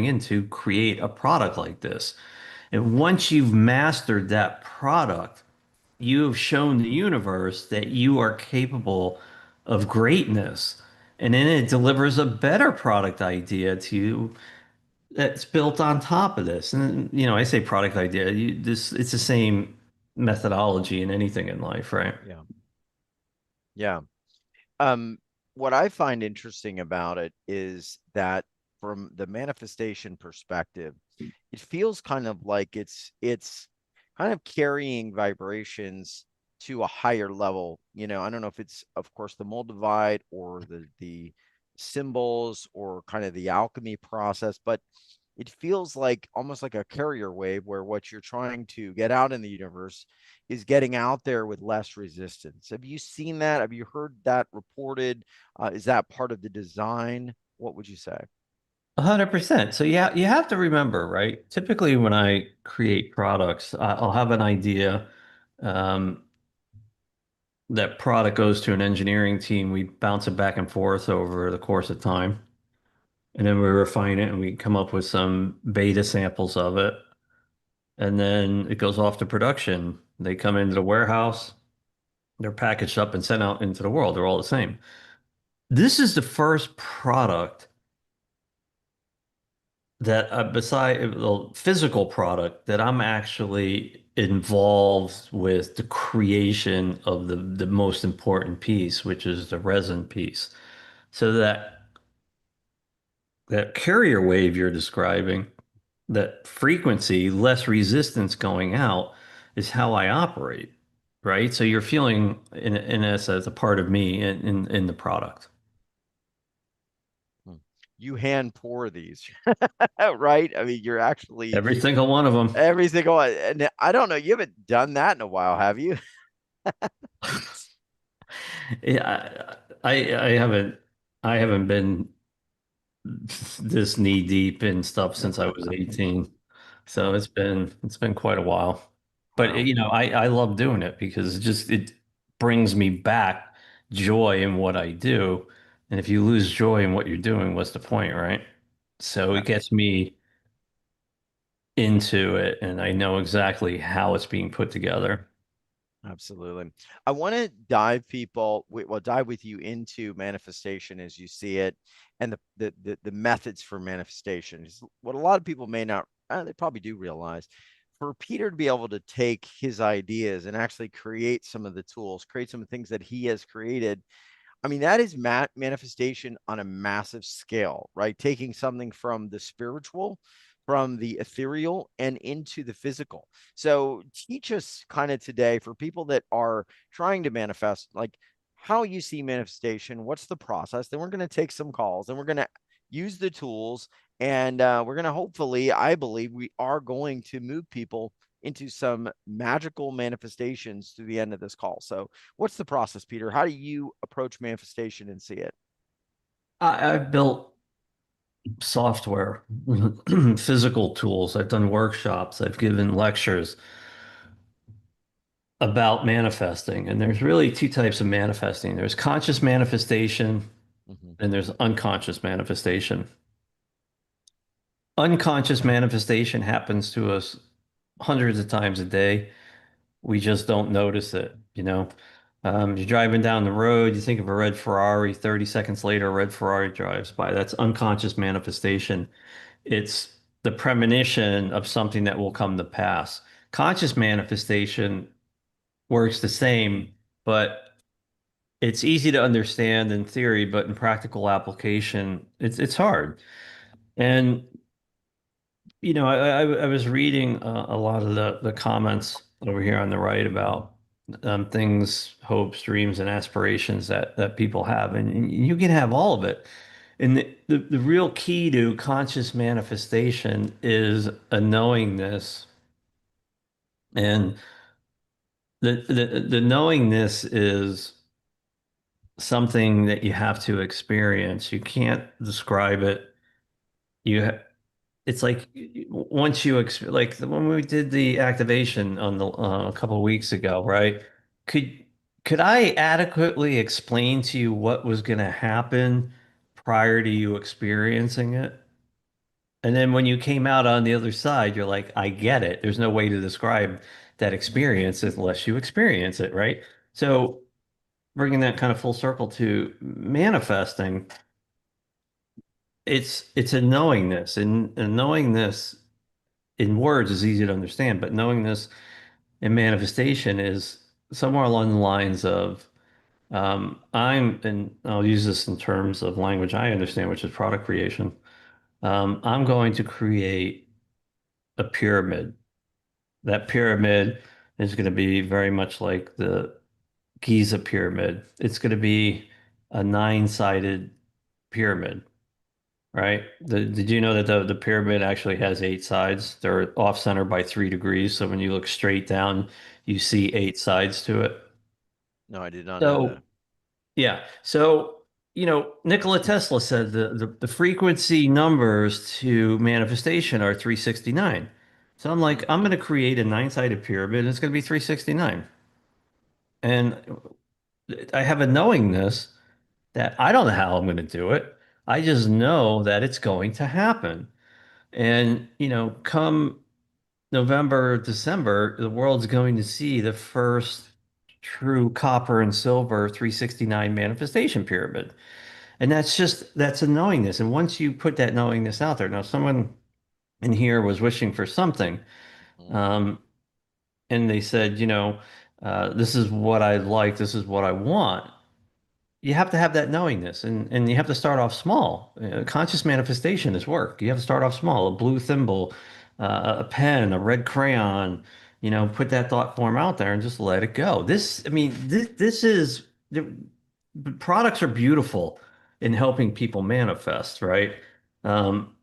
in to create a product like this. And once you've mastered that product, you have shown the universe that you are capable of greatness. And then it delivers a better product idea to you that's built on top of this. And I say product idea, it's the same methodology in anything in life, right? Yeah. Yeah. Um, what I find interesting about it is that from the manifestation perspective, it feels kind of like it's kind of carrying vibrations to a higher level. I don't know if it's, of course, the mold divide or the symbols or kind of the alchemy process, but it feels like almost like a carrier wave where what you're trying to get out in the universe is getting out there with less resistance. Have you seen that? Have you heard that reported? Is that part of the design? What would you say? 100%. So yeah, you have to remember, right? Typically, when I create products, I'll have an idea. Um, that product goes to an engineering team. We bounce it back and forth over the course of time, and then we refine it and we come up with some beta samples of it. And then it goes off to production. They come into the warehouse, they're packaged up and sent out into the world. They're all the same. This is the first product that beside the physical product that I'm actually involved with the creation of the most important piece, which is the resin piece. So that carrier wave you're describing, that frequency, less resistance going out, is how I operate, right? So you're feeling in this as a part of me in the product. Hmm. You hand pour these, right? I mean, you're actually Every single one of them. every single one. And I don't know, you haven't done that in a while, have you? Yeah, I haven't been this knee deep in stuff since I was 18. So Wow. it's been quite a while. But Wow. I love doing it because it brings me back joy in what I do. And if you lose joy in what you're doing, what's the point, right? So it gets me into it and I know exactly how it's being put together. Absolutely. I want to dive people, well, dive with you into manifestation as you see it and the methods for manifestation. Is what a lot of people may not, they probably do realize. For Peter to be able to take his ideas and actually create some of the tools, create some of the things that he has created, I mean, that is manifestation on a massive scale, right? Taking something from the spiritual, from the ethereal, and into the physical. So, teach us kind of today for people that are trying to manifest, like how you see manifestation, what's the process. Then we're going to take some calls and we're going to use the tools. And we're going to hopefully, I believe, we are going to move people into some magical manifestations through the end of this call. So, what's the process, Peter? How do you approach manifestation and see it? I've built software, physical tools. I've done workshops. I've given lectures about manifesting. And there's really two types of manifesting. There's conscious manifestation Mhm. and there's unconscious manifestation. Unconscious manifestation happens to us hundreds of times a day. We just don't notice it. You're driving down the road, you think of a red Ferrari, 30 seconds later, a red Ferrari drives by. That's unconscious manifestation. It's the premonition of something that will come to pass. Conscious manifestation works the same, but it's easy to understand in theory, but in practical application, it's hard. And I was reading a lot of the comments over here on the right about things, hopes, dreams, and aspirations that people have, and you can have all of it. And the real key to conscious manifestation is a knowingness, and the knowingness is something that you have to experience. You can't describe it. You ha It's like once you like when we did the activation on the a couple of weeks ago, right? Could could I adequately explain to you what was going to happen prior to you experiencing it? And then when you came out on the other side, you're like, I get it. There's no way to describe that experience unless you experience it, right? So bringing that kind of full circle to manifesting, it's a knowingness, and knowing this in words is easy to understand, but knowing this in manifestation is somewhere along the lines of and I'll use this in terms of language I understand, which is product creation. I'm going to create a pyramid. That pyramid is going to be very much like the Giza pyramid. It's going to be a nine-sided pyramid, right? Did you know that the pyramid actually has eight sides? They're off center by 3 degrees. So when you look straight down, you see eight sides to it. No, I did not know that. So yeah. So, Nikola Tesla said the frequency numbers to manifestation are 369. So I'm like, I'm going to create a nine-sided pyramid and it's going to be 369. And I have a knowingness that I don't know how I'm going to do it. I just know that it's going to happen. And, come November, December, the world's going to see the first true copper and silver 369 manifestation pyramid. And that's a knowingness. And once you put that knowingness out there, now someone in here was wishing for something, Mhm. um, and they said, this is what I like, this is what I want. You have to have that knowingness, and you have to start off small. Conscious manifestation is work. You have to start off small. A blue thimble, a pen, a red crayon. Put that thought form out there and just let it go. I mean, this is the products are beautiful in helping people manifest, right? Um,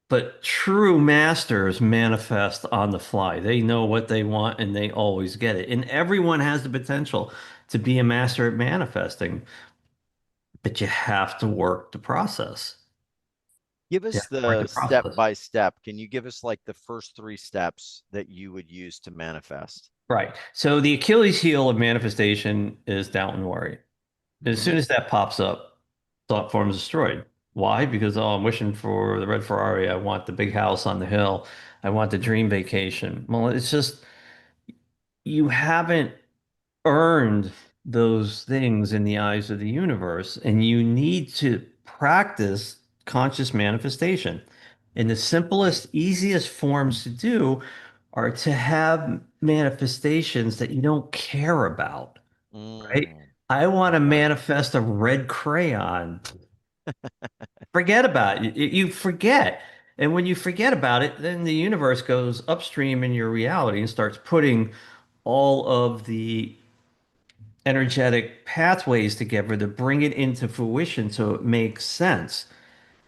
but true masters manifest on the fly. They know what they want and they always get it. And everyone has the potential to be a master at manifesting, but you have to work the process. Give You us have to work the the step process. by step. Can you give us like the first three steps that you would use to manifest? Right. So the Achilles heel of manifestation is doubt and worry. As Hmm. soon as that pops up, thought form is destroyed. Why? Because, oh, I'm wishing for the red Ferrari. I want the big house on the hill. I want the dream vacation. Well, it's just you haven't earned those things in the eyes of the universe, and you need to practice conscious manifestation. And the simplest, easiest forms to do are to have manifestations that you don't care about, right? Mm, I want to okay. manifest a red crayon. Forget about it. You forget. And when you forget about it, then the universe goes upstream in your reality and starts putting all of the energetic pathways together to bring it into fruition so it makes sense,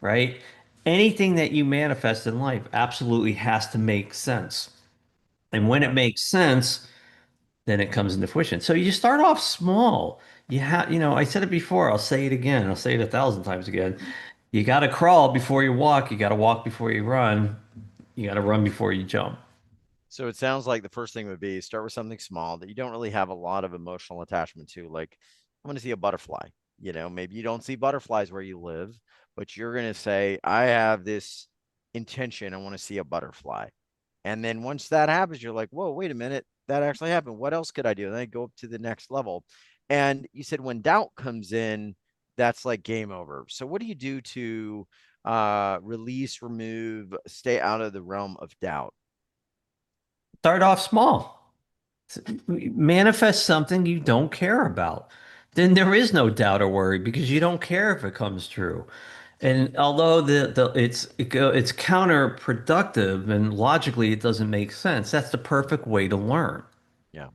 right? Anything that you manifest in life absolutely has to make sense. And when it Okay. makes sense, then it comes into fruition. So you start off small. I said it before, I'll say it again, I'll say it 1,000 times again. You got to crawl before you walk, you got to walk before you run, you got to run before you jump. So it sounds like the first thing would be start with something small that you don't really have a lot of emotional attachment to. Like, I'm going to see a butterfly. Maybe you don't see butterflies where you live, but you're going to say, I have this intention. I want to see a butterfly. And then once that happens, you're like, whoa, wait a minute. That actually happened. What else could I do? And then I go up to the next level. And you said when doubt comes in, that's like game over. So what do you do to release, remove, stay out of the realm of doubt? Start off small. Manifest something you don't care about. Then there is no doubt or worry because you don't care if it comes true. And although it's counterproductive and logically it doesn't make sense, that's the perfect way to learn. Yeah.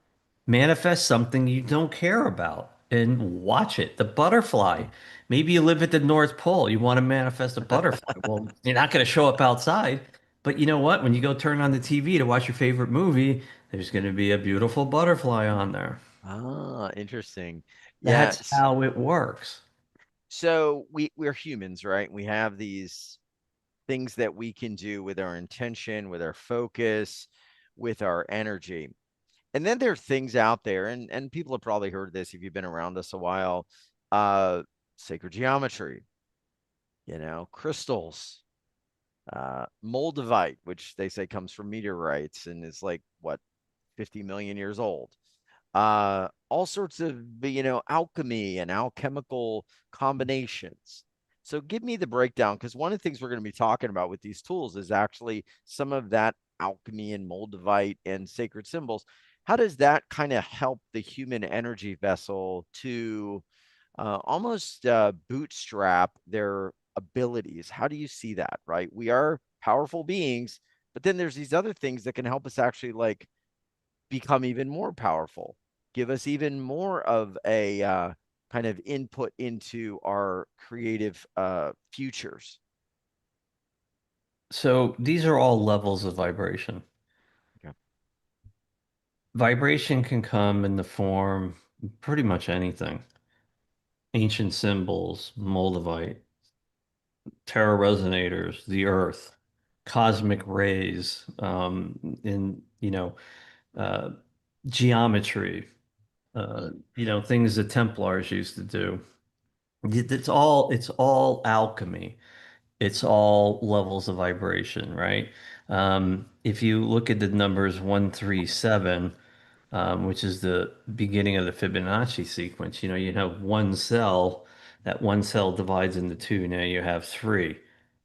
Manifest something you don't care about and watch it. The butterfly. Maybe you live at the North Pole. You want to manifest a butterfly. Well, you're not going to show up outside. But you know what? When you go turn on the TV to watch your favorite movie, there's going to be a beautiful butterfly on there. Ah, interesting. That's Yes. how it works. So we're humans, right? We have these things that we can do with our intention, with our focus, with our energy. And then there are things out there, and people have probably heard this if you've been around us a while, uh, sacred geometry, crystals, Moldavite, which they say comes from meteorites and is like what 50 million years old. All sorts of alchemy and alchemical combinations. So give me the breakdown, because one of the things we're going to be talking about with these tools is actually some of that alchemy and moldavite and sacred symbols. How does that kind of help the human energy vessel to almost bootstrap their abilities? How do you see that? Right, we are powerful beings, but then there's these other things that can help us actually like become even more powerful, give us even more of a kind of input into our creative futures. So these are all levels of vibration. Okay. Vibration can come in the form pretty much anything. Ancient symbols, Moldavite, terra resonators, the earth, cosmic rays, in uh, geometry, things the Templars used to do. It's all alchemy. It's all levels of vibration, right? If you look at the numbers 137, which is the beginning of the Fibonacci sequence, you have one cell, that one cell divides into two, now you have three,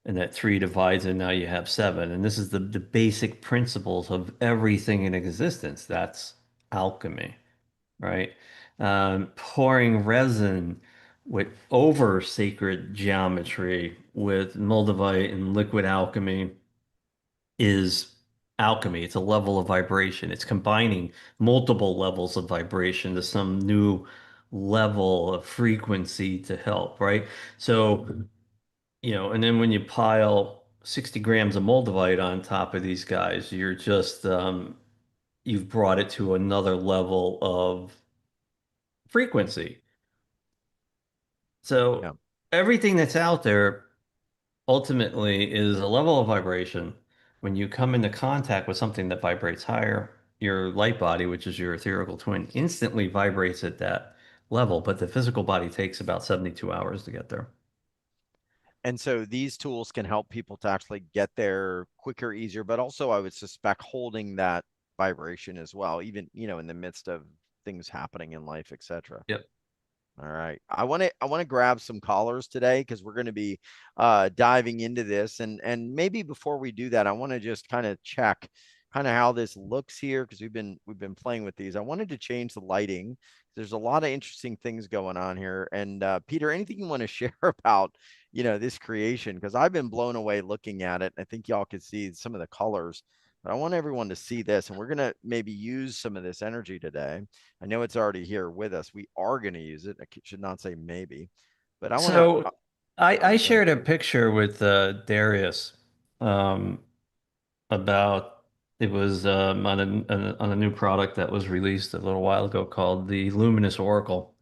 and that three divides, and now you have seven. And this is the basic principles of everything in existence. That's alchemy, right? Pouring resin with over sacred geometry with moldavite and liquid alchemy is alchemy. It's a level of vibration. It's combining multiple levels of vibration to some new level of frequency to help, right? So, and then when you pile 60 grams of moldavite on top of these guys, you've brought it to another level of frequency. Yeah. So everything that's out there ultimately is a level of vibration. When you come into contact with something that vibrates higher, your light body, which is your etherical twin, instantly vibrates at that level, but the physical body takes about 72 hours to get there. And so these tools can help people to actually get there quicker, easier, but also I would suspect holding that vibration as well, even, in the midst of things happening in life, etc. Yep. All right. I want to grab some callers today because we're going to be diving into this, and maybe before we do that, I want to just kind of check kind of how this looks here because we've been playing with these. I wanted to change the lighting. There's a lot of interesting things going on here. And Peter, anything you want to share about, this creation? Because I've been blown away looking at it. I think y'all could see some of the colors, but I want everyone to see this, and we're going to maybe use some of this energy today. I know it's already here with us. We are going to use it. I should not say maybe, but I want to. So I Go ahead. shared a picture with Darius um, about it was on a new product that was released a little while ago called the Luminous Oracle.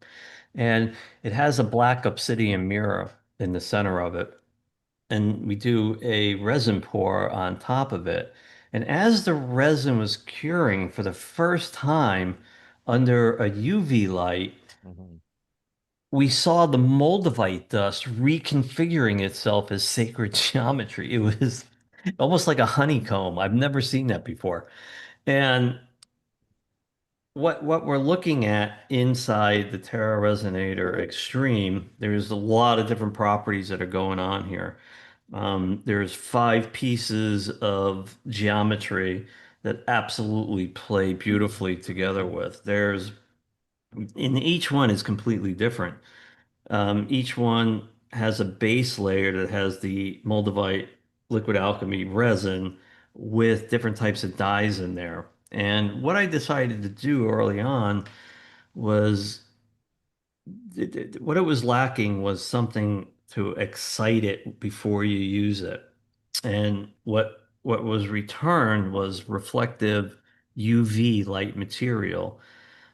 And it has a black obsidian mirror in the center of it. And we do a resin pour on top of it. And as the resin was curing for the first time under a UV light, Mhm. we saw the moldavite dust reconfiguring itself as sacred geometry. It was almost like a honeycomb. I've never seen that before. And what we're looking at inside the Terra Resonator Extreme, there's a lot of different properties that are going on here. There's five pieces of geometry that absolutely play beautifully together with. And each one is completely different. Each one has a base layer that has the Moldavite liquid alchemy resin with different types of dyes in there. And what I decided to do early on was what it was lacking was something to excite it before you use it. And what was returned was reflective UV light material.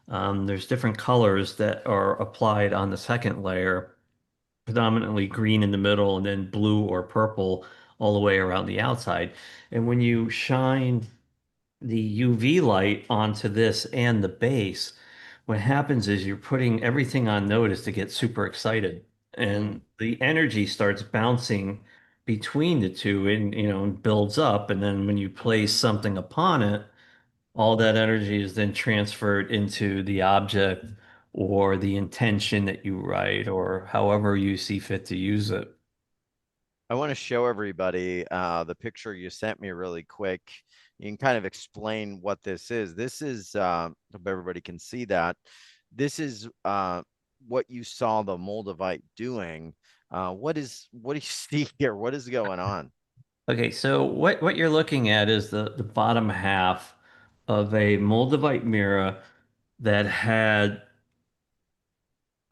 There's different colors that are applied on the second layer, predominantly green in the middle and then blue or purple all the way around the outside. And when you shine the UV light onto this and the base, what happens is you're putting everything on notice to get super excited. Mm. And the energy starts bouncing between the two and builds up, and then when you place something upon it, all that energy is then transferred into the object or the intention that you write or however you see fit to use it. I want to show everybody the picture you sent me really quick. You can kind of explain what this is. This is, hope everybody can see that. This is what you saw the Moldavite doing. What do you see here? What is going on? Okay, so what you're looking at is the bottom half of a Moldavite mirror that had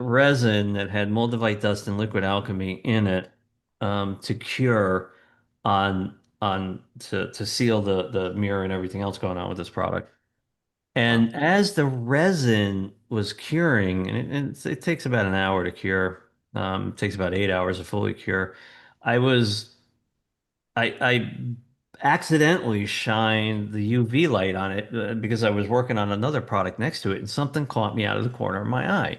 resin that had moldavite dust and liquid alchemy in it, to cure on to seal the mirror and everything else going on with this product. Wow. And as the resin was curing, and it takes about an hour to cure, it takes about 8 hours to fully cure. I was I accidentally shined the UV light on it, because I was working on another product next to it, and something caught me out of the corner of my eye.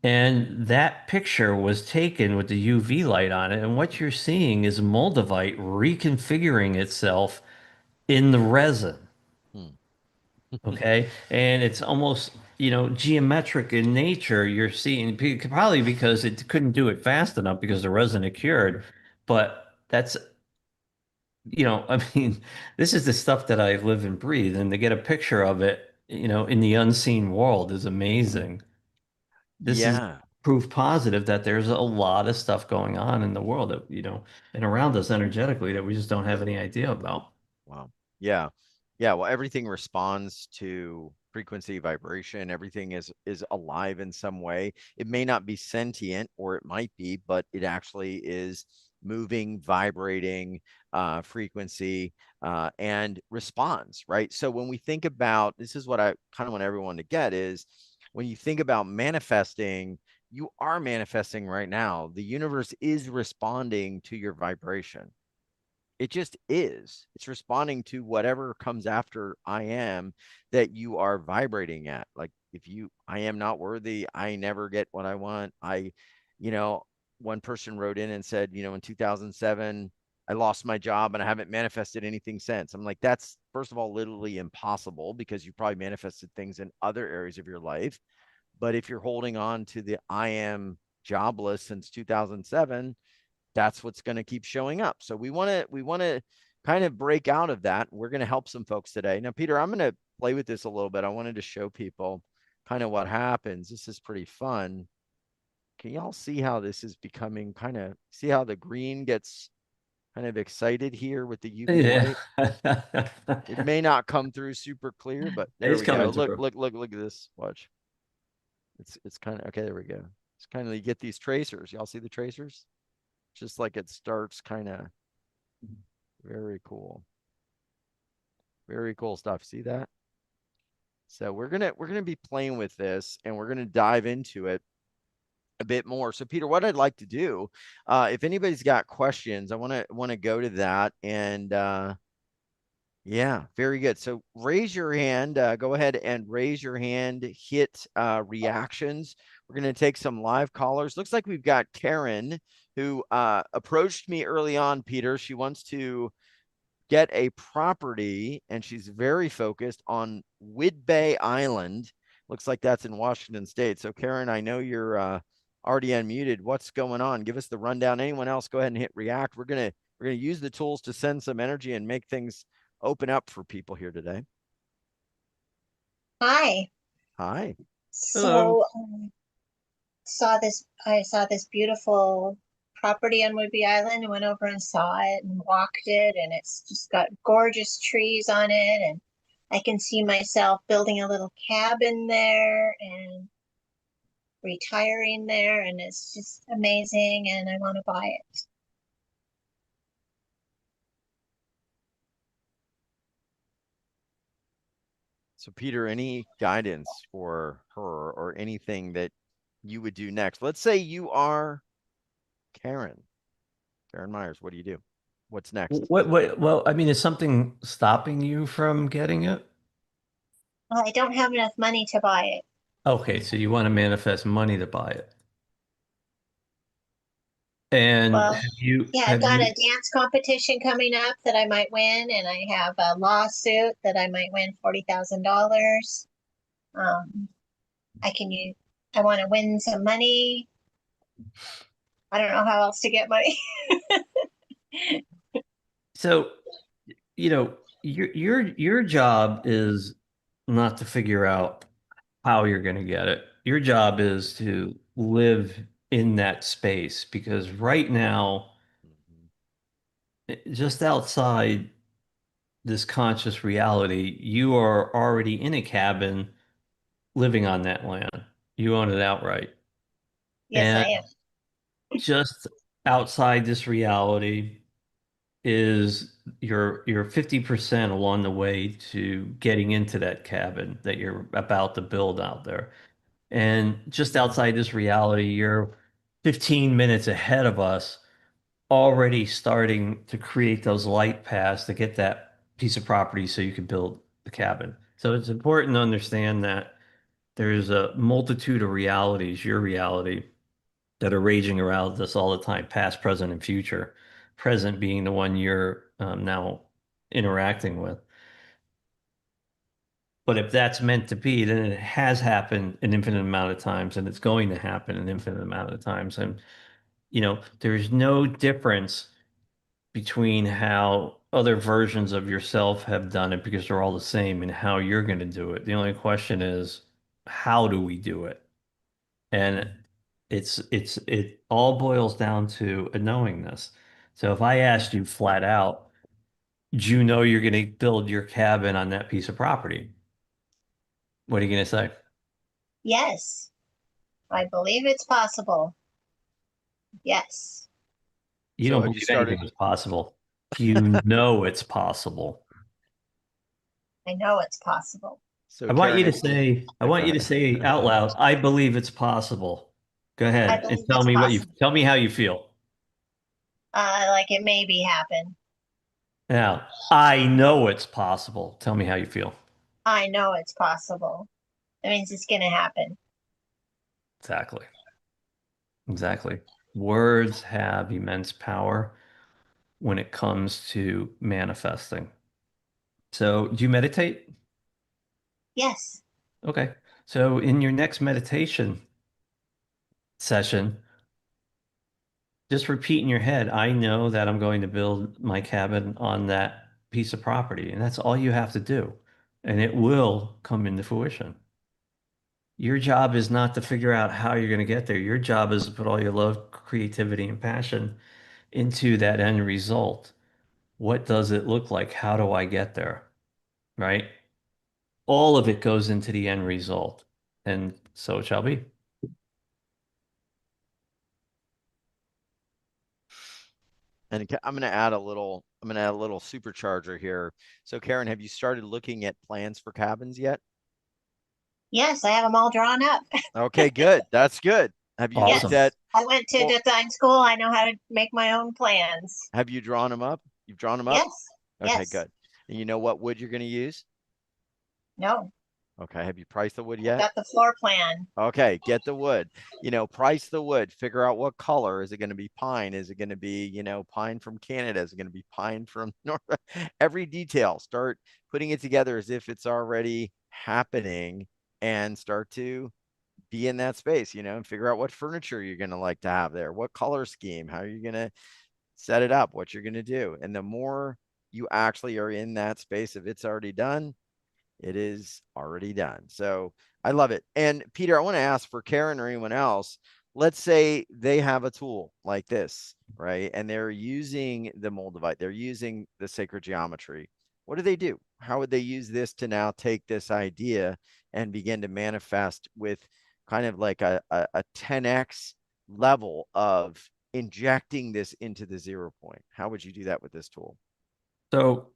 And that picture was taken with the UV light on it. And what you're seeing is moldavite reconfiguring itself in the resin. Hmm. Okay. And it's almost, geometric in nature. You're seeing probably because it couldn't do it fast enough because the resin had cured. But that's, I mean, this is the stuff that I live and breathe. And to get a picture of it, in the unseen world is amazing. This is Yeah. proof positive that there's a lot of stuff going on in the world that, and around us energetically that we just don't have any idea about. Wow. Yeah. Yeah. Well, everything responds to frequency, vibration. Everything is alive in some way. It may not be sentient, or it might be, but it actually is moving, vibrating, frequency, and responds, right? So when we think about this, is what I kind of want everyone to get is when you think about manifesting, you are manifesting right now. The universe is responding to your vibration. It just is. It's responding to whatever comes after I am that you are vibrating at. Like if you, I am not worthy, I never get what I want. You know, one person wrote in and said, in 2007, I lost my job and I haven't manifested anything since. I'm like, that's first of all, literally impossible because you probably manifested things in other areas of your life. But if you're holding on to the I am jobless since 2007, that's what's going to keep showing up. So we want to kind of break out of that. We're going to help some folks today. Now, Peter, I'm going to play with this a little bit. I wanted to show people kind of what happens. This is pretty fun. Can y'all see how this is becoming kind of see how the green gets kind of excited here with the UV Yeah. light? It may not come through super clear, but there It's we go. coming Look, through. look, look, look at this. Watch. It's kind of okay. There we go. It's kind of you get these tracers. Y'all see the tracers? Just like it starts kind of very cool. Very cool stuff. See that? So we're gonna be playing with this and we're gonna dive into it a bit more. So Peter, what I'd like to do, if anybody's got questions, I want to go to that and yeah, very good. So raise your hand. Go ahead and raise your hand. Hit reactions. We're going to take some live callers. Looks like we've got Karen who approached me early on, Peter. She wants to get a property and she's very focused on Whidbey Island. Looks like that's in Washington State. So Karen, I know you're already unmuted. What's going on? Give us the rundown. Anyone else, go ahead and hit react. We're gonna use the tools to send some energy and make things open up for people here today. Hi. Hi. Hello. So I saw this beautiful property on Whidbey Island and went over and saw it and walked it and it's just got gorgeous trees on it and I can see myself building a little cabin there and retiring there and it's just amazing and I want to buy it. So Peter, any guidance for her or anything that you would do next? Let's say you are Karen. Karen Myers, what do you do? What's next? Well, I mean, is something stopping you from getting it? Well, I don't have enough money to buy it. Okay, so you want to manifest money to buy it. And Well, yeah, I've have got a you dance competition coming up that I might win, and I have a lawsuit that I might win $40,000. Um, I can use, I want to win some money. I don't know how else to get money. so your job is not to figure out how you're going to get it. Your job is to live in that space because right now, Mhm. just outside this conscious reality, you are already in a cabin living on that land. You own it outright. Yes, I And am. just outside this reality is you're 50% along the way to getting into that cabin that you're about to build out there. And just outside this reality, you're 15 minutes ahead of us, already starting to create those light paths to get that piece of property so you can build the cabin. So it's important to understand that there's a multitude of realities, your reality, that are raging around us all the time, past, present, and future. Present being the one you're now interacting with. But if that's meant to be, then it has happened an infinite amount of times, and it's going to happen an infinite amount of times. And there's no difference between how other versions of yourself have done it because they're all the same and how you're going to do it. The only question is, how do we do it? And it all boils down to a knowingness. So if I asked you flat out, do you know you're going to build your cabin on that piece of property? What are you going to say? Yes, I believe it's possible. Yes, You So don't have you believe anything started? is possible. You know it's possible. I know it's possible. So Karen, have you? I Go want you to ahead. say out loud, I believe it's possible. Go I ahead and believe it's possible. tell me how you feel. Like it maybe happen. Now, I know it's possible. Tell me how you feel. I know it's possible. That means it's gonna happen. Exactly. Exactly. Words have immense power when it comes to manifesting. So, do you meditate? Yes, Okay. So, in your next meditation session, just repeat in your head, I know that I'm going to build my cabin on that piece of property. And that's all you have to do. And it will come into fruition. Your job is not to figure out how you're going to get there. Your job is to put all your love, creativity, and passion into that end result. What does it look like? How do I get there? Right? All of it goes into the end result. And so it shall be. And I'm going to add a little. I'm going to add a little supercharger here. So Karen, have you started looking at plans for cabins yet? yes, I have them all drawn up. Okay, good. That's good. Have you looked Awesome. at? Yes, I went to Well, design school. I know how to make my own plans. have you drawn them up? You've drawn them up? Yes, Okay, yes, good. And you know what wood you're going to use? no, Okay, have you priced the wood I've yet? got the floor plan. Okay, get the wood. Price the wood. Figure out what color. Is it going to be pine? Is it going to be, pine from Canada? Is it going to be pine from North? Every detail. Start putting it together as if it's already happening and start to be in that space, and figure out what furniture you're going to like to have there, what color scheme, how you're going to set it up, what you're going to do. And the more you actually are in that space of it's already done, it is already done. So I love it. And Peter, I want to ask for Karen or anyone else, let's say they have a tool like this, right? And they're using the Moldavite, they're using the sacred geometry. What do they do? How would they use this to now take this idea and begin to manifest with kind of like a 10x level of injecting this into the 0 point? How would you do that with this tool? So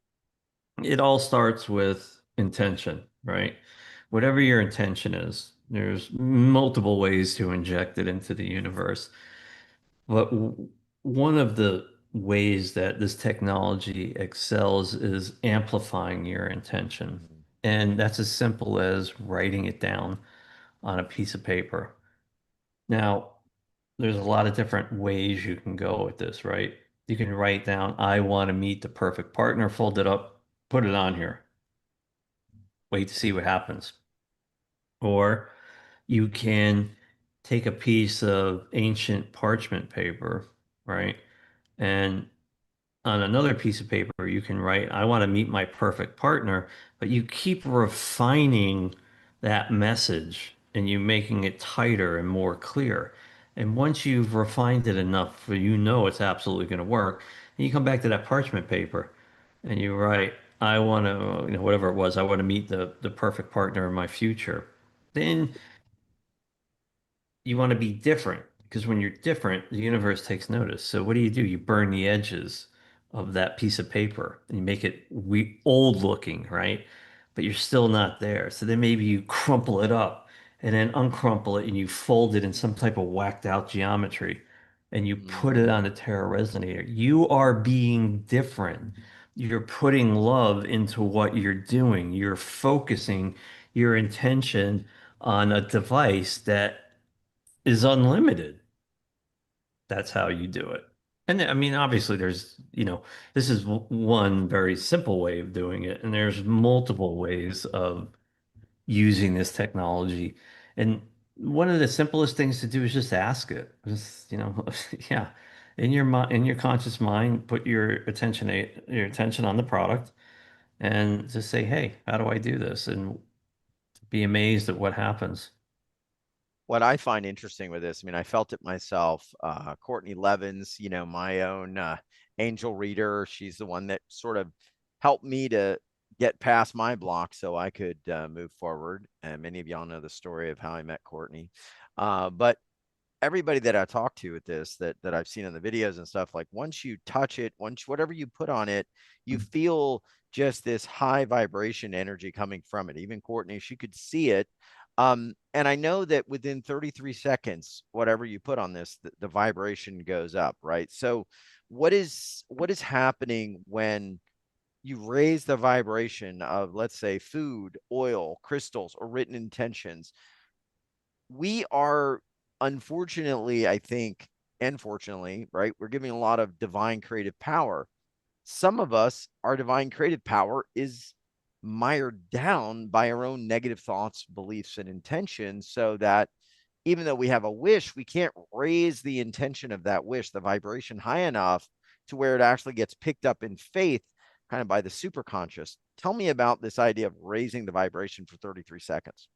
it all starts with intention, right? Whatever your intention is, there's multiple ways to inject it into the universe. But one of the ways that this technology excels is amplifying your intention. Mhm. And that's as simple as writing it down on a piece of paper. Now, there's a lot of different ways you can go with this, right? You can write down, I want to meet the perfect partner, fold it up, put it on here, wait to see what happens. Or you can take a piece of ancient parchment paper, right? And on another piece of paper, you can write, I want to meet my perfect partner, but you keep refining that message and you making it tighter and more clear. And once you've refined it enough for you know it's absolutely going to work, and you come back to that parchment paper and you write, I want to, whatever it was, I want to meet the perfect partner in my future. Then you want to be different because when you're different, the universe takes notice. So what do? You burn the edges of that piece of paper and you make it old looking, right? But you're still not there. So then maybe you crumple it up and then uncrumple it and you fold it in some type of whacked out geometry and you put it Mm. on the Terra Resonator. You are being different. You're putting love into what you're doing. You're focusing your intention on a device that is unlimited. That's how you do it. And I mean, obviously, this is one very simple way of doing it, and there's multiple ways of using this technology. And one of the simplest things to do is just ask it. Just, yeah, in your conscious mind, put your attention on the product and just say, "Hey, how do I do this?" And be amazed at what happens. What I find interesting with this, I mean, I felt it myself. Courtney Levins, my own angel reader, she's the one that sort of helped me to get past my block so I could move forward. And many of y'all know the story of how I met Courtney. But everybody that I talk to with this that I've seen in the videos and stuff, like once you touch it, once whatever you put on it, you feel just this high vibration energy coming from it. Even Courtney, she could see it. And I know that within 33 seconds, whatever you put on this, the vibration goes up, right? So what is happening when you raise the vibration of, let's say, food, oil, crystals, or written intentions? We are, unfortunately, I think, and fortunately, right, we're giving a lot of divine creative power. Some of us, our divine creative power is mired down by our own negative thoughts, beliefs, and intentions, so that even though we have a wish, we can't raise the intention of that wish, the vibration high enough to where it actually gets picked up in faith, kind of by the superconscious. Tell me about this idea of raising the vibration for 33 seconds.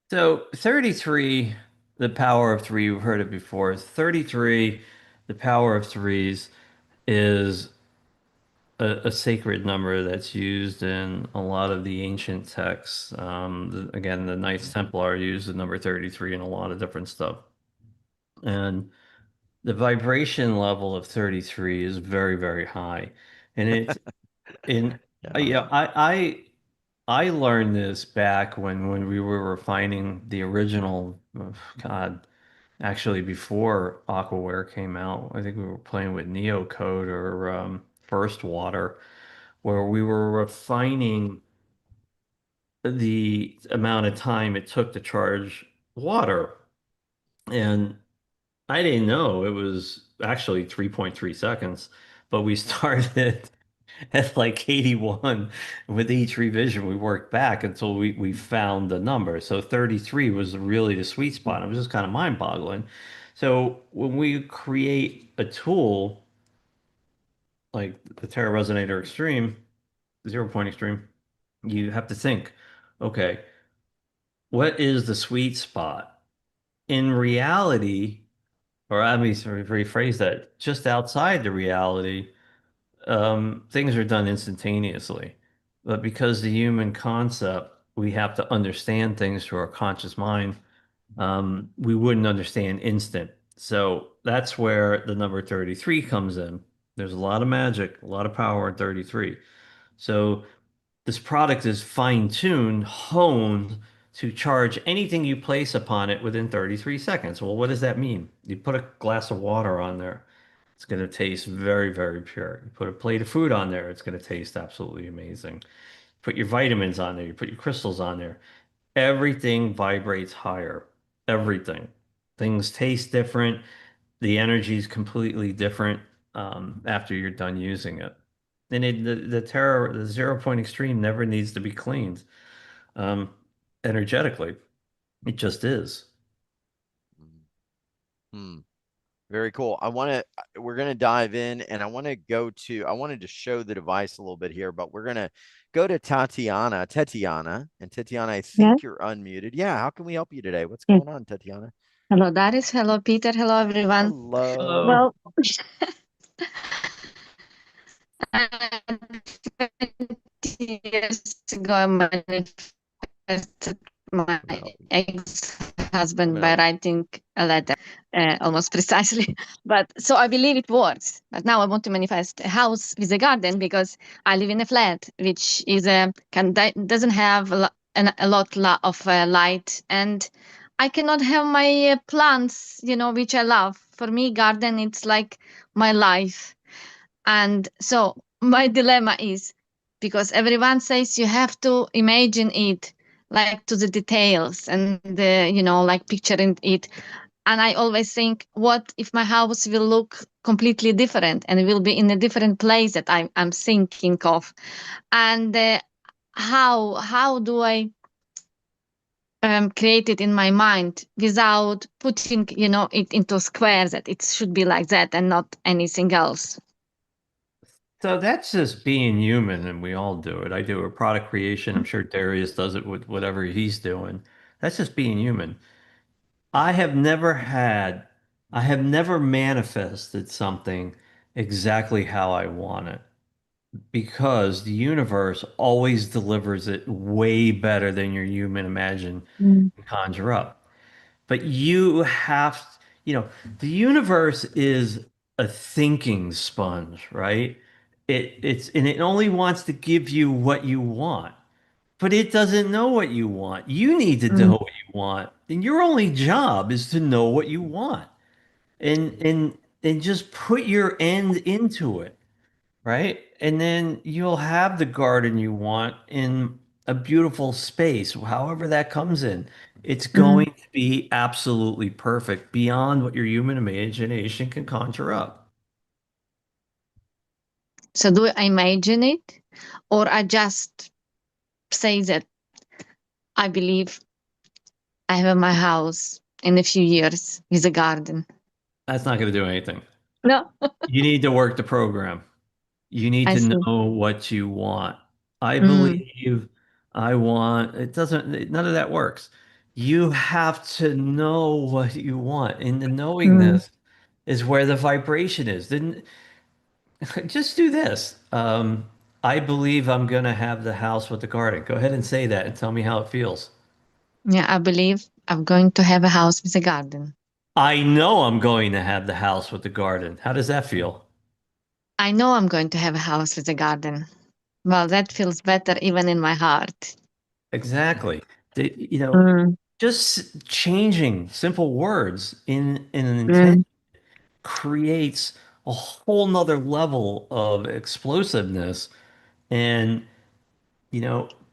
So 33, the power of three, you've heard it before. 33, the power of threes is a sacred number that's used in a lot of the ancient texts. Again, the Knights Templar use the number 33 in a lot of different stuff. And the vibration level of 33 is very, very high. And it's in, Yeah. yeah, I learned this back when we were refining the original, oh, God, actually before Aquaware came out. I think we were playing with Neocode or First Water, where we were refining the amount of time it took to charge water. And I didn't know it was actually 3.3 seconds, but we started at like 81. With each revision, we worked back until we found the number. So 33 was really the sweet spot. It was just kind of mind-boggling. So when we create a tool like the Terra Resonator Extreme, 0 point extreme, you have to think, okay, what is the sweet spot? In reality, or let me sort of rephrase that, just outside the reality, things are done instantaneously. But because the human concept, we have to understand things through our conscious mind, we wouldn't understand instant. So that's where the number 33 comes in. There's a lot of magic, a lot of power in 33. So this product is fine-tuned, honed to charge anything you place upon it within 33 seconds. Well, what does that mean? You put a glass of water on there, it's going to taste very, very pure. You put a plate of food on there, it's going to taste absolutely amazing. Put your vitamins on there, you put your crystals on there. Everything vibrates higher. Everything. Things taste different. The energy is completely different after you're done using it. And the 0 point extreme never needs to be cleaned um, energetically. It just is. Mm. Hmm. Very cool. We're going to dive in and I wanted to show the device a little bit here, but we're going to go to Tatiana. And Tatiana, I Yeah. think you're unmuted. Yeah. How can we help you today? What's Mm. going on, Tatiana? Hello, Darius. Hello, Peter. Hello, everyone. Hello. Hello. Well, uh, 20 years ago, I manifested my I'm gonna help you. I'm ex-husband gonna by help writing a letter, almost precisely. But so I believe it works. But now I want to manifest a house with a garden because I live in a flat, which is doesn't have a lot of light, and I cannot have my plants, which I love. For me, garden it's like my life. And so my dilemma is because everyone says you have to imagine it like to the details and like picturing it. And I always think, what if my house will look completely different and it will be in a different place that I'm thinking of? And how do I create it in my mind without putting, it into squares that it should be like that and not anything else? So that's just being human, and we all do it. I do a product creation. I'm sure Darius does it with whatever he's doing. That's just being human. I have never had, I have never manifested something exactly how I want it because the universe always delivers it way better than your human imagine Mm, and conjure up. But you have, you know, the universe is a thinking sponge, right? And it only wants to give you what you want, but it doesn't know what you want. You need to know mm, what you want, and your only job is to know what you want, and and and just put your end into it, right? And then you'll have the garden you want in a beautiful space, however that comes in. It's mm. going to be absolutely perfect beyond what your human imagination can conjure up. So do I imagine it, or I just say that I believe I have my house in a few years with a garden? That's not going to do anything. No, You need to work the program. You need I to see. know what you want. I Mm, believe I want, it doesn't, none of that works. You have to know what you want. And the mm. knowingness is where the vibration is. Then just do this. I believe I'm going to have the house with the garden. Go ahead and say that and tell me how it feels. Yeah, I believe I'm going to have a house with a garden. I know I'm going to have the house with the garden. How does that feel? I know I'm going to have a house with a garden. Well, that feels better even in my heart. Exactly. You know, Mm, just changing simple words in an intent mm, creates a whole nother level of explosiveness and,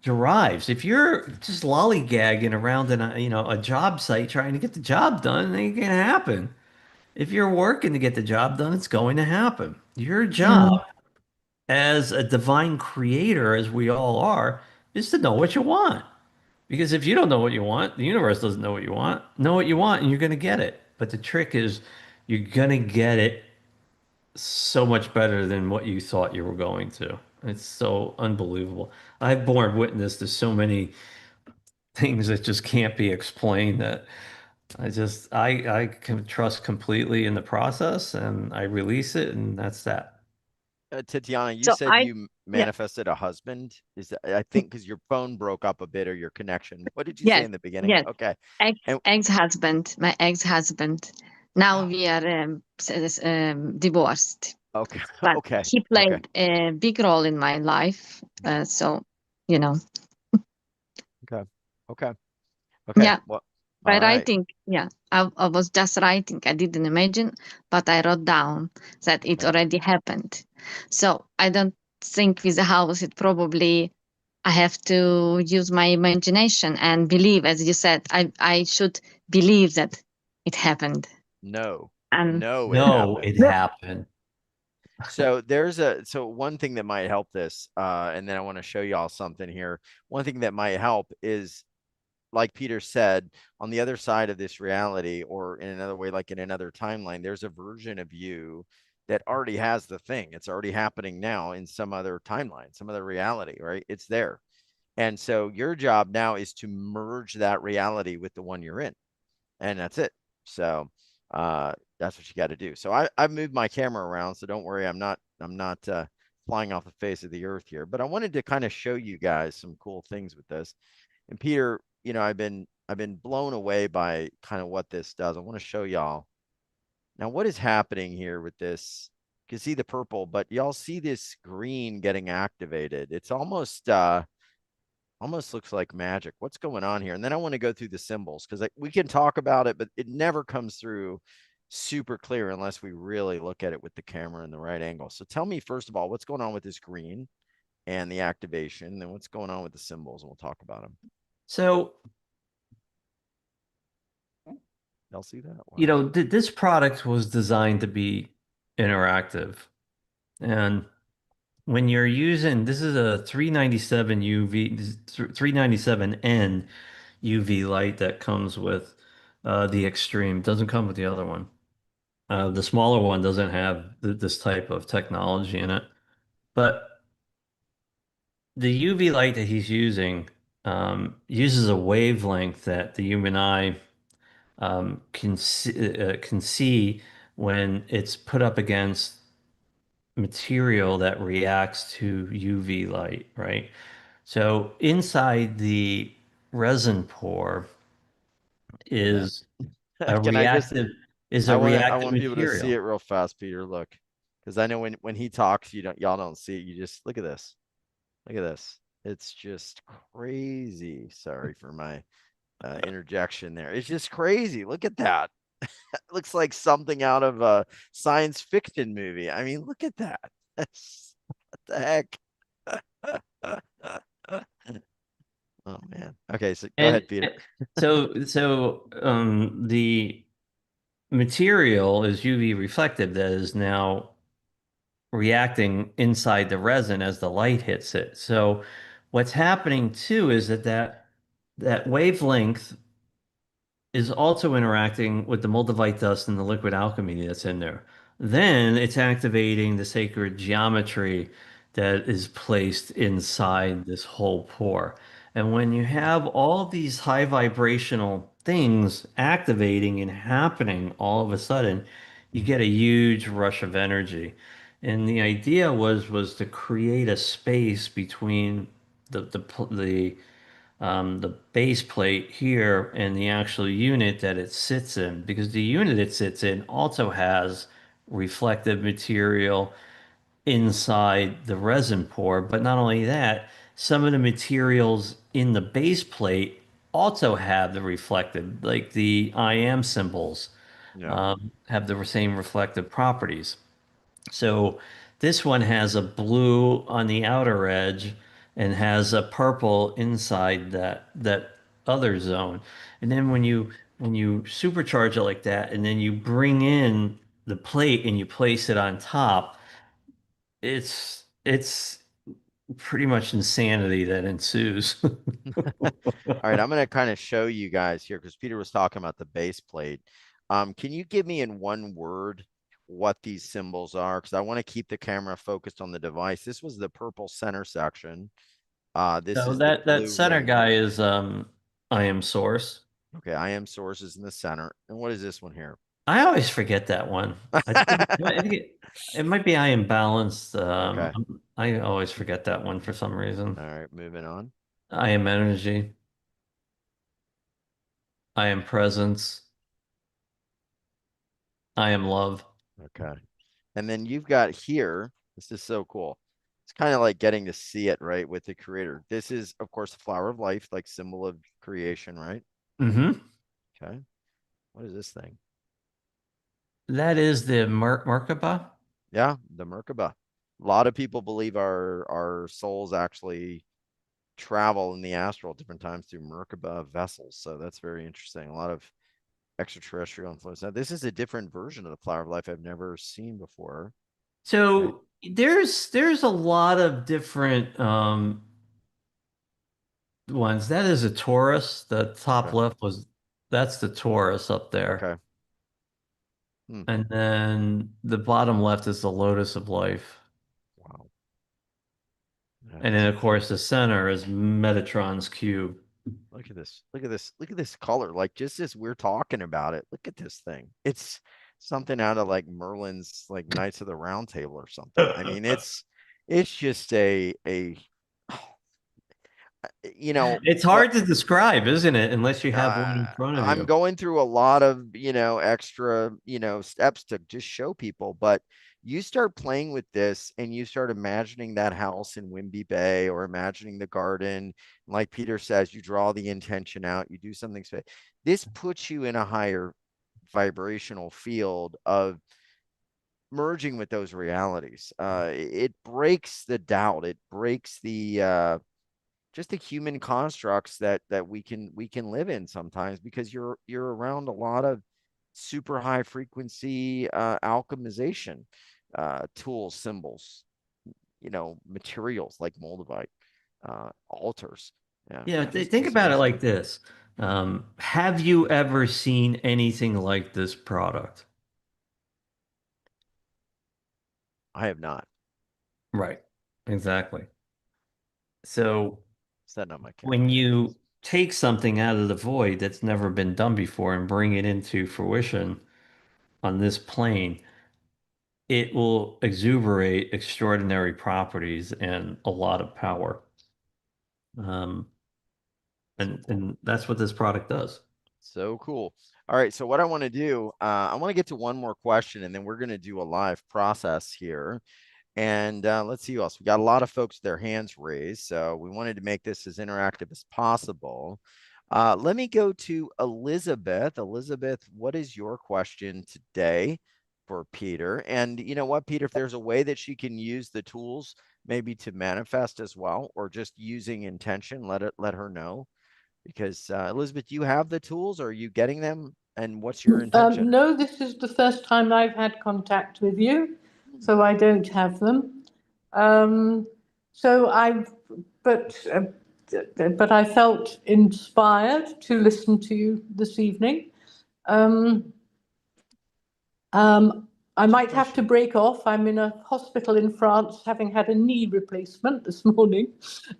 derives. If you're just lollygagging around in a job site trying to get the job done, it ain't gonna happen. If you're working to get the job done, it's going to happen. Your job mm, as a divine creator, as we all are, is to know what you want. Because if you don't know what you want, the universe doesn't know what you want. Know what you want, and you're going to get it. But the trick is you're going to get it so much better than what you thought you were going to. It's so unbelievable. I've borne witness to so many things that just can't be explained that I can trust completely in the process and I release it and that's that. Tatiana, you So said you yeah, manifested a husband. Is that, I think, because your phone broke up a bit or your connection. What did you say yes, in the beginning? yes. Okay. Ex And ex-husband, my ex-husband. Now we are divorced, okay, but okay, he okay, played a big role in my life. So, you know, okay, okay, okay. yeah, Well, by all right. writing, yeah, I was just writing. I didn't imagine, but I wrote down that it Okay. already happened. So I don't think with the house, it probably I have to use my imagination and believe, as you said, I should believe that it happened. No, And no, it No, happened. it happened. So so one thing that might help this, and then I want to show y'all something here. One thing that might help is, like Peter said, on the other side of this reality, or in another way, like in another timeline, there's a version of you that already has the thing. It's already happening now in some other timeline, some other reality, right? It's there. And so your job now is to merge that reality with the one you're in, and that's it. So that's what you got to do. So I've moved my camera around, so don't worry, I'm not flying off the face of the earth here, but I wanted to kind of show you guys some cool things with this. And Peter, I've been blown away by kind of what this does. I want to show y'all now what is happening here with this. You can see the purple, but y'all see this green getting activated. It's almost looks like magic. What's going on here? And then I want to go through the symbols, because we can talk about it, but it never comes through super clear unless we really look at it with the camera in the right angle. So tell me, first of all, what's going on with this green and the activation, and then what's going on with the symbols, and we'll talk about them. So, Y'all see that? Wow. you know, this product was designed to be interactive. And when you're using, this is a 397 UV, 397N UV light that comes with the Extreme. Doesn't come with the other one. The smaller one doesn't have this type of technology in it. But the UV light that he's using uses a wavelength that the human eye can see when it's put up against material that reacts to UV light, right? So inside the resin pore Yeah. is a Can I just reactive is I a want to I reactive want people to see it material. real fast, Peter. Look. Because I know when he talks, y'all don't see it. You just look at this. Look at this. It's just crazy. Sorry for my interjection there. It's just crazy. Look at that. It looks like something out of a science fiction movie. I mean, look at that. What the heck? Oh man. Okay, so go And ahead, Peter. the material is UV reflective that is now reacting inside the resin as the light hits it. So what's happening too is that wavelength is also interacting with the moldavite dust and the liquid alchemy that's in there. Then it's activating the sacred geometry that is placed inside this whole pore. And when you have all these high vibrational things activating and happening all of a sudden, you get a huge rush of energy. And the idea was to create a space between the base plate here and the actual unit that it sits in, because the unit it sits in also has reflective material inside the resin pore. But not only that, some of the materials in the base plate also have the reflective, like the I am symbols, Yeah. have the same reflective properties. So this one has a blue on the outer edge and has a purple inside that other zone. And then when you supercharge it like that, and then you bring in the plate and you place it on top, it's pretty much insanity that ensues. All right, I'm going to kind of show you guys here because Peter was talking about the base plate. Can you give me in one word what these symbols are? Because I want to keep the camera focused on the device. This was the purple center section. This So is the that blue center ring. guy is I am source. Okay, I am sources in the center. And what is this one here? I always forget that one. I think it might be I am balanced. Okay. I always forget that one for some reason. All right, moving on. I am energy. I am presence. I am love. Okay. And then you've got here, this is so cool. It's kind of like getting to see it, right, with the creator. This is, of course, the flower of life, like symbol of creation, right? Hmm. Okay. What is this thing? That is the Merkaba. Yeah, the Merkaba. A lot of people believe our souls actually travel in the astral at different times through Merkaba vessels. So that's very interesting. A lot of extraterrestrial influence. Now, this is a different version of the flower of life I've never seen before. Okay. So there's a lot of different ones. That is a Taurus. The top Okay. left was that's the Taurus up there. Okay. Hmm. And then the bottom left is the Lotus of Life. Wow. And That's then of course the center is Metatron's cube. look at this. Look at this. Look at this color. Like just as we're talking about it, look at this thing. It's something out of like Merlin's like Knights of the Round Table or something. I mean, it's just a you know It's what hard to describe, isn't it? Unless you have one in front of I'm you. going through a lot of, extra, steps to just show people, but you start playing with this and you start imagining that house in Wimby Bay or imagining the garden. Like Peter says, you draw the intention out, you do something. This puts you in a higher vibrational field of merging with those realities. It breaks the doubt. It breaks the just the human constructs that we can live in sometimes because you're around a lot of super high frequency alchemization tools, symbols, materials like moldavite, altars. Yeah, Yeah, think just about it amazing. like this. Have you ever seen anything like this product? I have not. Right. Exactly. So Setting up my when camera here. you take something out of the void that's never been done before and bring it into fruition on this plane, it will exuberate extraordinary properties and a lot of power. Um, So cool. and that's what this product does. So cool. All right. So what I want to do, I want to get to one more question, and then we're going to do a live process here. And let's see who else. We got a lot of folks with their hands raised, so we wanted to make this as interactive as possible. Let me go to Elizabeth. Elizabeth, what is your question today for Peter? And you know what, Peter, if there's a way that she can use the tools maybe to manifest as well, or just using intention, let her know. Because Elizabeth, you have the tools, or are you getting them? And what's your intention? No, this is the first time I've had contact with you, so I don't have them. Um, so I, but but I felt inspired to listen to you this evening. Um, I What's your might have to question? break off. I'm in a hospital in France having had a knee replacement this morning.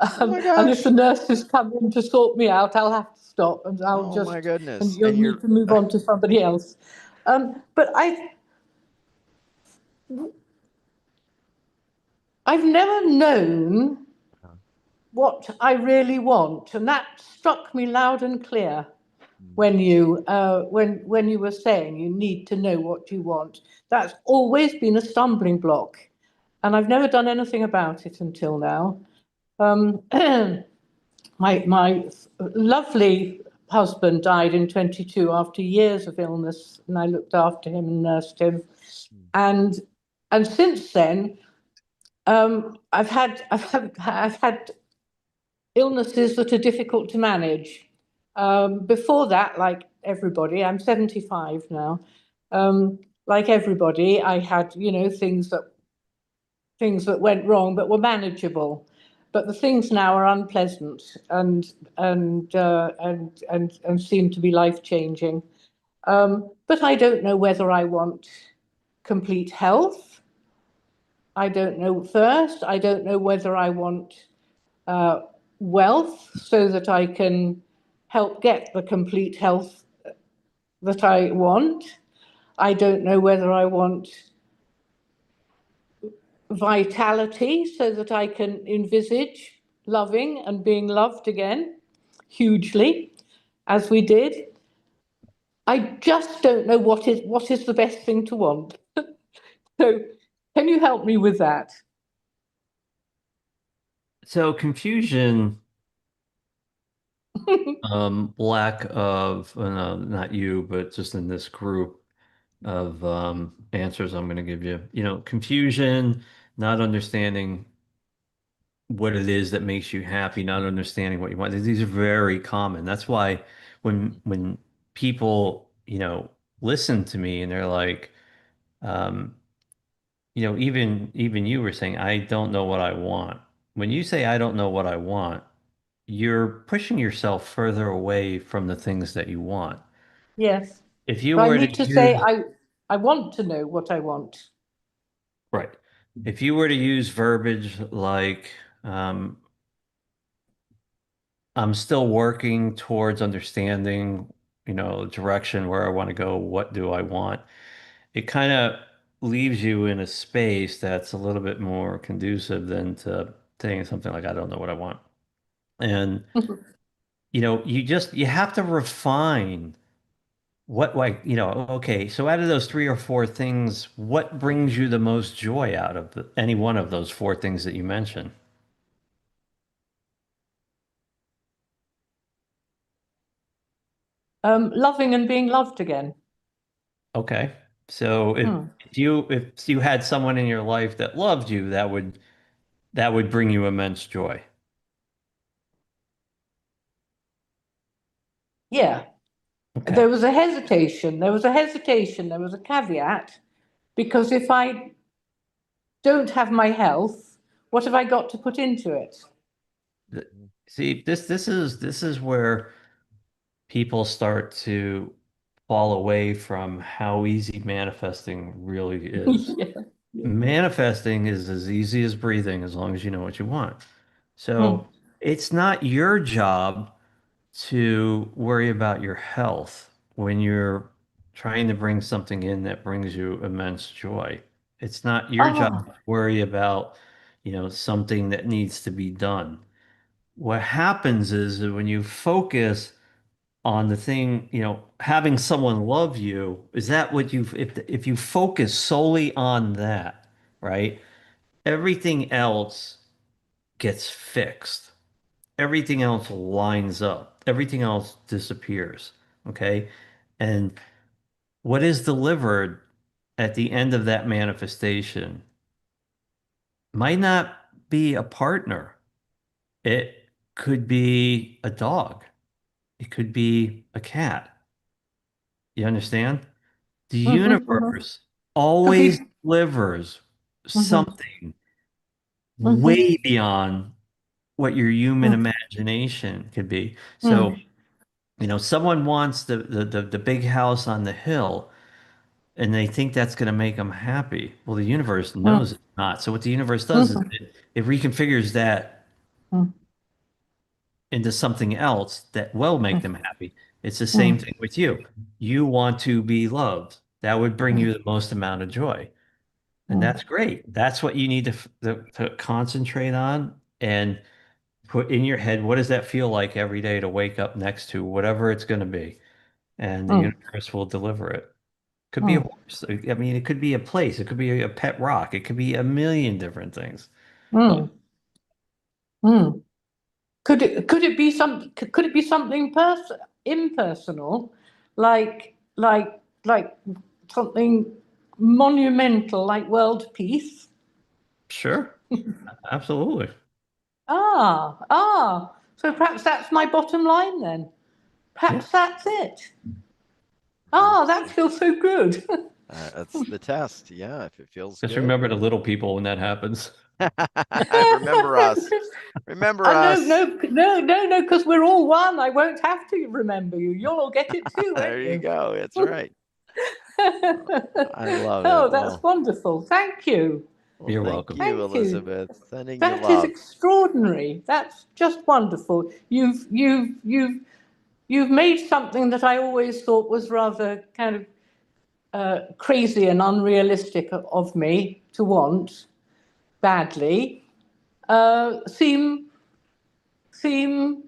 Oh my And if the gosh. nurses come in to sort me out, I'll have to stop and Oh my and goodness. you'll And need you're to move on to somebody else. But I've never known what I really want, and that struck me loud and clear when you were saying you need to know what you want. That's always been a stumbling block, and I've never done anything about it until now. Um, my lovely husband died in 22 after years of illness, and I looked after him and nursed him. And since then, I've had illnesses that are difficult to manage. Before that, like everybody, I'm 75 now. Like everybody, I had things that went wrong but were manageable. But the things now are unpleasant and seem to be life changing. But I don't know whether I want complete health. I don't know first. I don't know whether I want uh, wealth so that I can help get the complete health that I want. I don't know whether I want vitality so that I can envisage loving and being loved again hugely, as we did. I just don't know what is the best thing to want. So, can you help me with that? So confusion, lack of, not you, but just in this group of answers I'm going to give you, confusion, not understanding what it is that makes you happy, not understanding what you want. These are very common. That's why when people you know, listen to me and they're like, um, you know, even you were saying, I don't know what I want. When you say I don't know what I want, you're pushing yourself further away from the things that you want. Yes. If you So I were to need to say, use, I want to know what I want. right, if you were to use verbiage like, um, I'm still working towards understanding, you know, direction where I want to go, what do I want? It kind of leaves you in a space that's a little bit more conducive than to saying something like, I don't know what I want. And, you know, you have to refine what, like, you know, okay, so out of those three or four things, what brings you the most joy out of any one of those four things that you mentioned? Loving and being loved again. Okay. So Hmm. if you had someone in your life that loved you, that would bring you immense joy. Yeah. Okay. There was a hesitation. There was a hesitation. There was a caveat because if I don't have my health, what have I got to put into it? Th- See, this is where people start to fall away from how easy manifesting really is. Yeah. Yeah. Manifesting is as easy as breathing as long as you know what you want. Hmm. So it's not your job to worry about your health when you're trying to bring something in that brings you immense joy. It's not your job Ah. to worry about, you know, something that needs to be done. What happens is that when you focus on the thing, you know, having someone love you, is that what you, if you focus solely on that, right? Everything else gets fixed. Everything else lines up. Everything else disappears. Okay. And what is delivered at the end of that manifestation might not be a partner. It could be a dog. It could be a cat. You understand? The Mhm, mhm. universe Could always be. delivers Mhm, something mhm, way beyond what your human mm, imagination could be. So, mm, you know, someone wants the big house on the hill and they think that's going to make them happy. Well, the universe knows mm, it's not. So what the universe does is mhm, it reconfigures that mm, into something else that will make mm, them happy. It's the same mm, thing with you. You want to be loved. That would bring you the most amount of joy. And mm, that's great. That's what you need to concentrate on and put in your head. What does that feel like every day to wake up next to whatever it's going to be? And the mm, universe will deliver it. Could be a mm, horse. I mean, it could be a place. It could be a pet rock. It could be a million different things. But mm, mm. Could it be could it be something impersonal, like something monumental like world peace? sure, absolutely. So perhaps that's my bottom line then. Yeah. Perhaps that's it. That's That feels so good. that's the test. Yeah, if it feels Just good. remember the little people when that happens. Remember us. Remember No, us. no, no, no, no, because we're all one. I won't have to remember you. You'll all get it too, There won't you you? go. That's right. I love Oh, it. that's Well, wonderful. Thank you. You're thank welcome. you, Thank you. Elizabeth. Sending you That is love. extraordinary. That's just wonderful. You've made something that I always thought was rather kind of crazy and unrealistic of me to want badly. Seem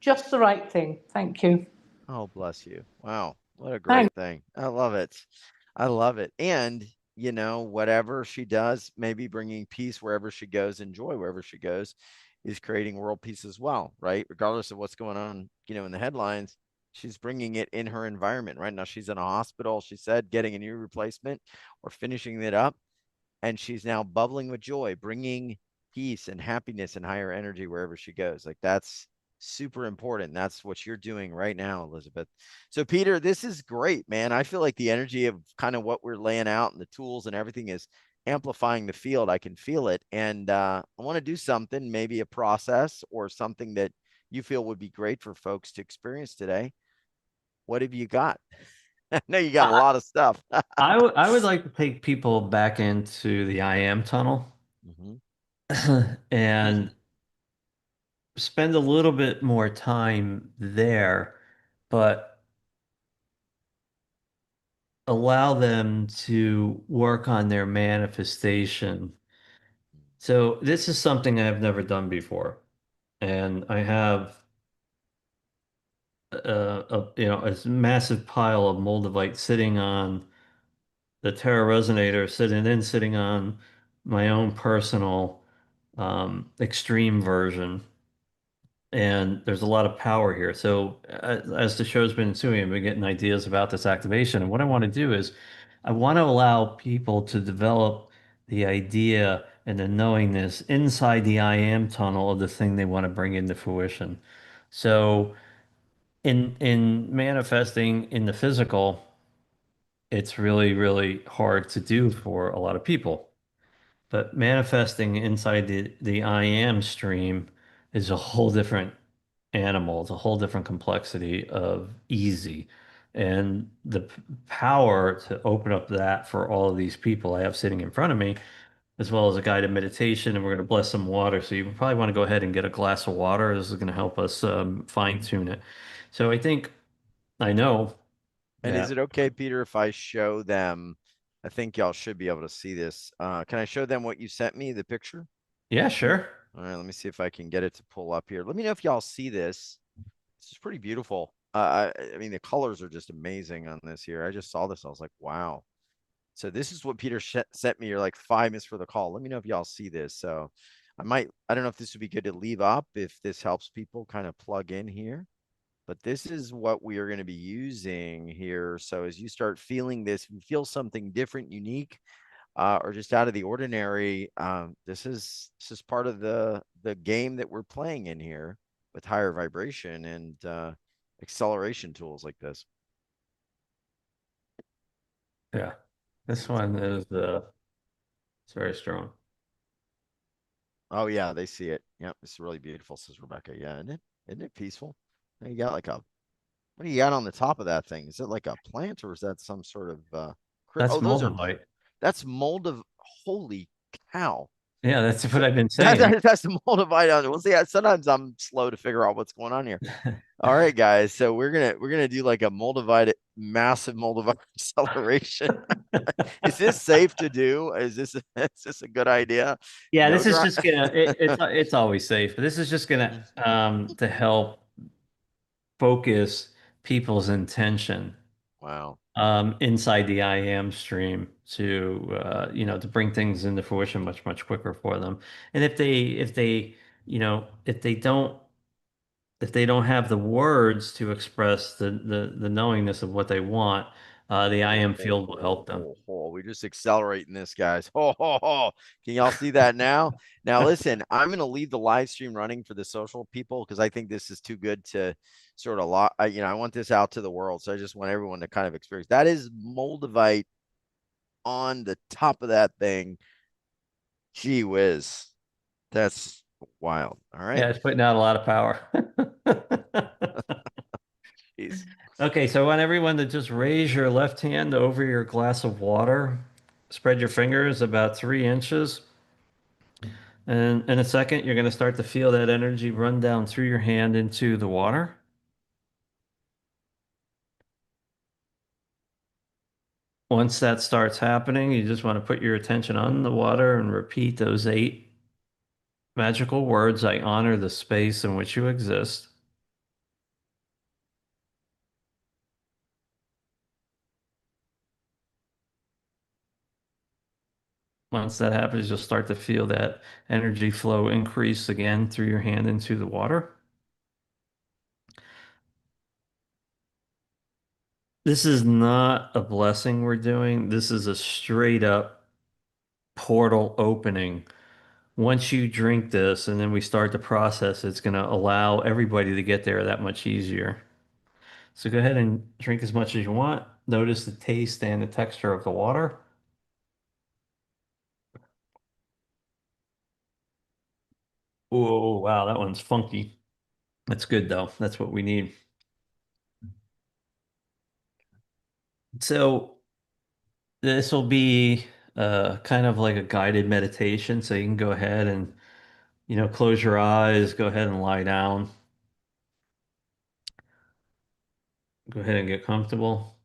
just the right thing. Thank you. Oh, bless you. Wow. What a Thanks. great thing. I love it. I love it. And, you know, whatever she does, maybe bringing peace wherever she goes, and joy wherever she goes, is creating world peace as well, right? Regardless of what's going on, you know, in the headlines, she's bringing it in her environment. Right now, she's in a hospital, she said, getting a knee replacement or finishing it up. And she's now bubbling with joy, bringing peace and happiness and higher energy wherever she goes. Like, that's super important. That's what you're doing right now, Elizabeth. So, Peter, this is great, man. I feel like the energy of kind of what we're laying out and the tools and everything is amplifying the field. I can feel it. And I want to do something, maybe a process or something that you feel would be great for folks to experience today. What have you got? I know you got a lot of stuff. I would like to take people back into the I am tunnel Mhm. and spend a little bit more time there, but allow them to work on their manifestation. So this is something I've never done before, and I have a massive pile of moldavite sitting on the Terra Resonator, sitting on my own personal extreme version. And there's a lot of power here. So as the show's been ensuing, I've been getting ideas about this activation. And what I want to do is I want to allow people to develop the idea and the knowingness inside the I am tunnel of the thing they want to bring into fruition. So in manifesting in the physical, it's really, really hard to do for a lot of people. But manifesting inside the I am stream is a whole different animal. It's a whole different complexity of easy. And the power to open up that for all of these people I have sitting in front of me, as well as a guided meditation, and we're going to bless some water. So you probably want to go ahead and get a glass of water. This is going to help us fine tune it. So I know And is that, it okay, Peter, if I show them? I think y'all should be able to see this. Can I show them what you sent me, the picture? yeah, sure. All right, let me see if I can get it to pull up here. Let me know if y'all see this. This is pretty beautiful. I mean, the colors are just amazing on this here. I just saw this. I was like, wow. So this is what Peter sent me. You're like 5 minutes for the call. Let me know if y'all see this. So I don't know if this would be good to leave up if this helps people kind of plug in here. But this is what we are going to be using here. So as you start feeling this, if you feel something different, unique, or just out of the ordinary, this is part of the game that we're playing in here with higher vibration and acceleration tools like this. Yeah. This one is it's very strong. Oh yeah, they see it. Yep, it's really beautiful, says Rebecca. Yeah, isn't it? Isn't it peaceful? Now you got like a what do you got on the top of that thing? Is it like a plant or is that some sort of That's oh those are moldavite. that's mold of holy cow. Yeah, that's what So I've been saying. that's the moldavite on it. Well, see, sometimes I'm slow to figure out what's going on here. All right, guys. So we're gonna do like a moldavite, massive moldavite acceleration. Is this safe to do? Is this a good idea? Yeah, No this is dry. just gonna it's always safe, but this is just gonna to help focus people's intention Wow. inside the I am stream to to bring things into fruition much, much quicker for them. And if they if they don't have the words to express the knowingness of what they want, the I am field will help them. We're just accelerating this, guys. Can y'all see that now? Now, listen, I'm going to leave the live stream running for the social people because I think this is too good to sort of, I want this out to the world. So I just want everyone to kind of experience. That is Moldavite on the top of that thing. Gee whiz. That's wild. All right. Yeah, it's putting out a lot of power. Jeez. Okay, so I want everyone to just raise your left hand over your glass of water. Spread your fingers about 3 inches. And in a second, you're going to start to feel that energy run down through your hand into the water. Once that starts happening, you just want to put your attention on the water and repeat those 8 magical words. I honor the space in which you exist. Once that happens, you'll start to feel that energy flow increase again through your hand into the water. This is not a blessing we're doing. This is a straight up portal opening once you drink this and then we start the process, it's going to allow everybody to get there that much easier. So go ahead and drink as much as you want. Notice the taste and the texture of the water. Oh, wow, that one's funky. That's good though. That's what we need. So this will be kind of like a guided meditation. So you can go ahead and, close your eyes, go ahead and lie down. Go ahead and get comfortable.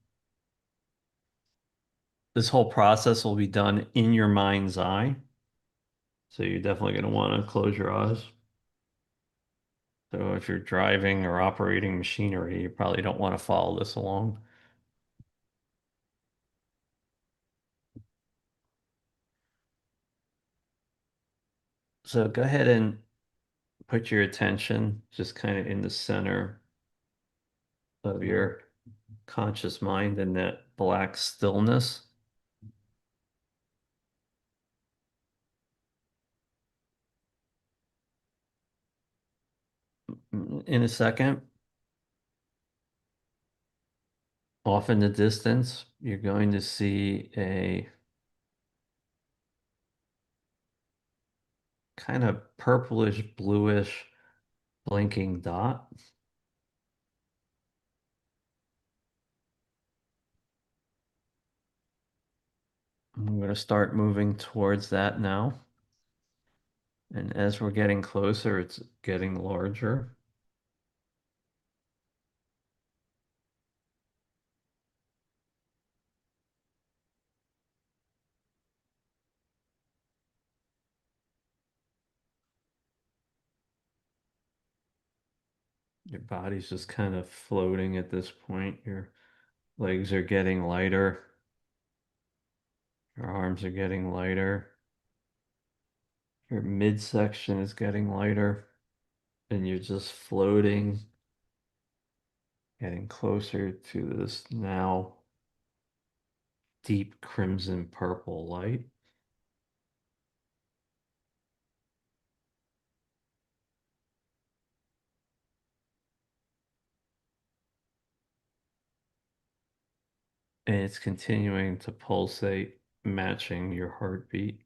This whole process will be done in your mind's eye. So you're definitely going to want to close your eyes. So if you're driving or operating machinery, you probably don't want to follow this along. So go ahead and put your attention just kind of in the center of your conscious mind in that black stillness. In a second, off in the distance, you're going to see a kind of purplish, bluish, blinking dot. I'm going to start moving towards that now. And as we're getting closer, it's getting larger. Your body's just kind of floating at this point. Your legs are getting lighter. Your arms are getting lighter. Your midsection is getting lighter. And you're just floating, getting closer to this now deep crimson purple light. And it's continuing to pulsate, matching your heartbeat.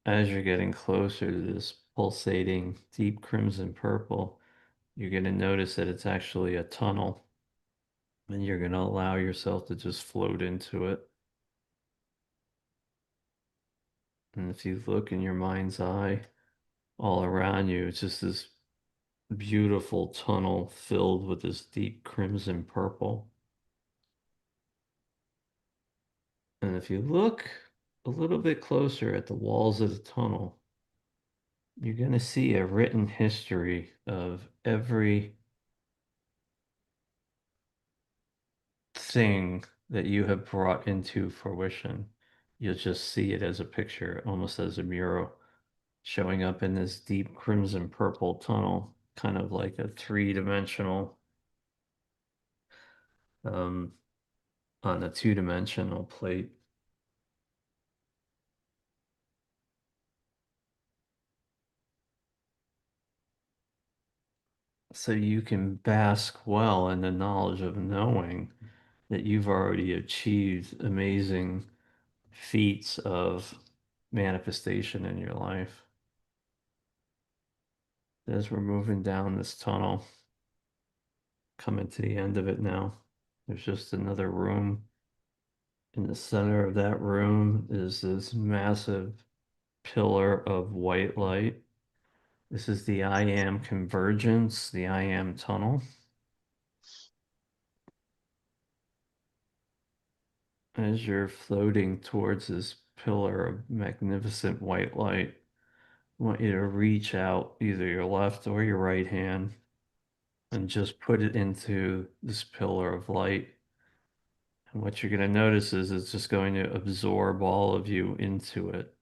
As you're getting closer to this pulsating deep crimson purple, you're going to notice that it's actually a tunnel, and you're going to allow yourself to just float into it. And if you look in your mind's eye, all around you, it's just this beautiful tunnel filled with this deep crimson purple. And if you look a little bit closer at the walls of the tunnel, you're going to see a written history of every thing that you have brought into fruition. You'll just see it as a picture, almost as a mural, showing up in this deep crimson purple tunnel, kind of like a three-dimensional, um, on a two-dimensional plate. So you can bask well in the knowledge of knowing that you've already achieved amazing feats of manifestation in your life. As we're moving down this tunnel, coming to the end of it now, there's just another room. In the center of that room is this massive pillar of white light. This is the I am convergence, the I am tunnel. As you're floating towards this pillar of magnificent white light, I want you to reach out either your left or your right hand and just put it into this pillar of light. And what you're going to notice is it's just going to absorb all of you into it.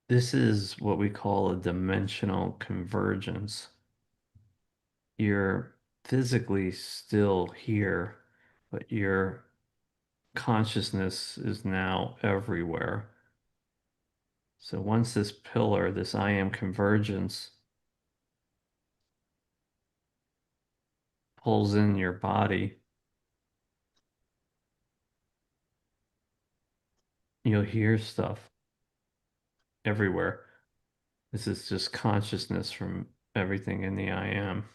This is what we call a dimensional convergence. You're physically still here, but your consciousness is now everywhere. So once this pillar, this I am convergence, pulls in your body, you'll hear stuff everywhere. This is just consciousness from everything in the I am.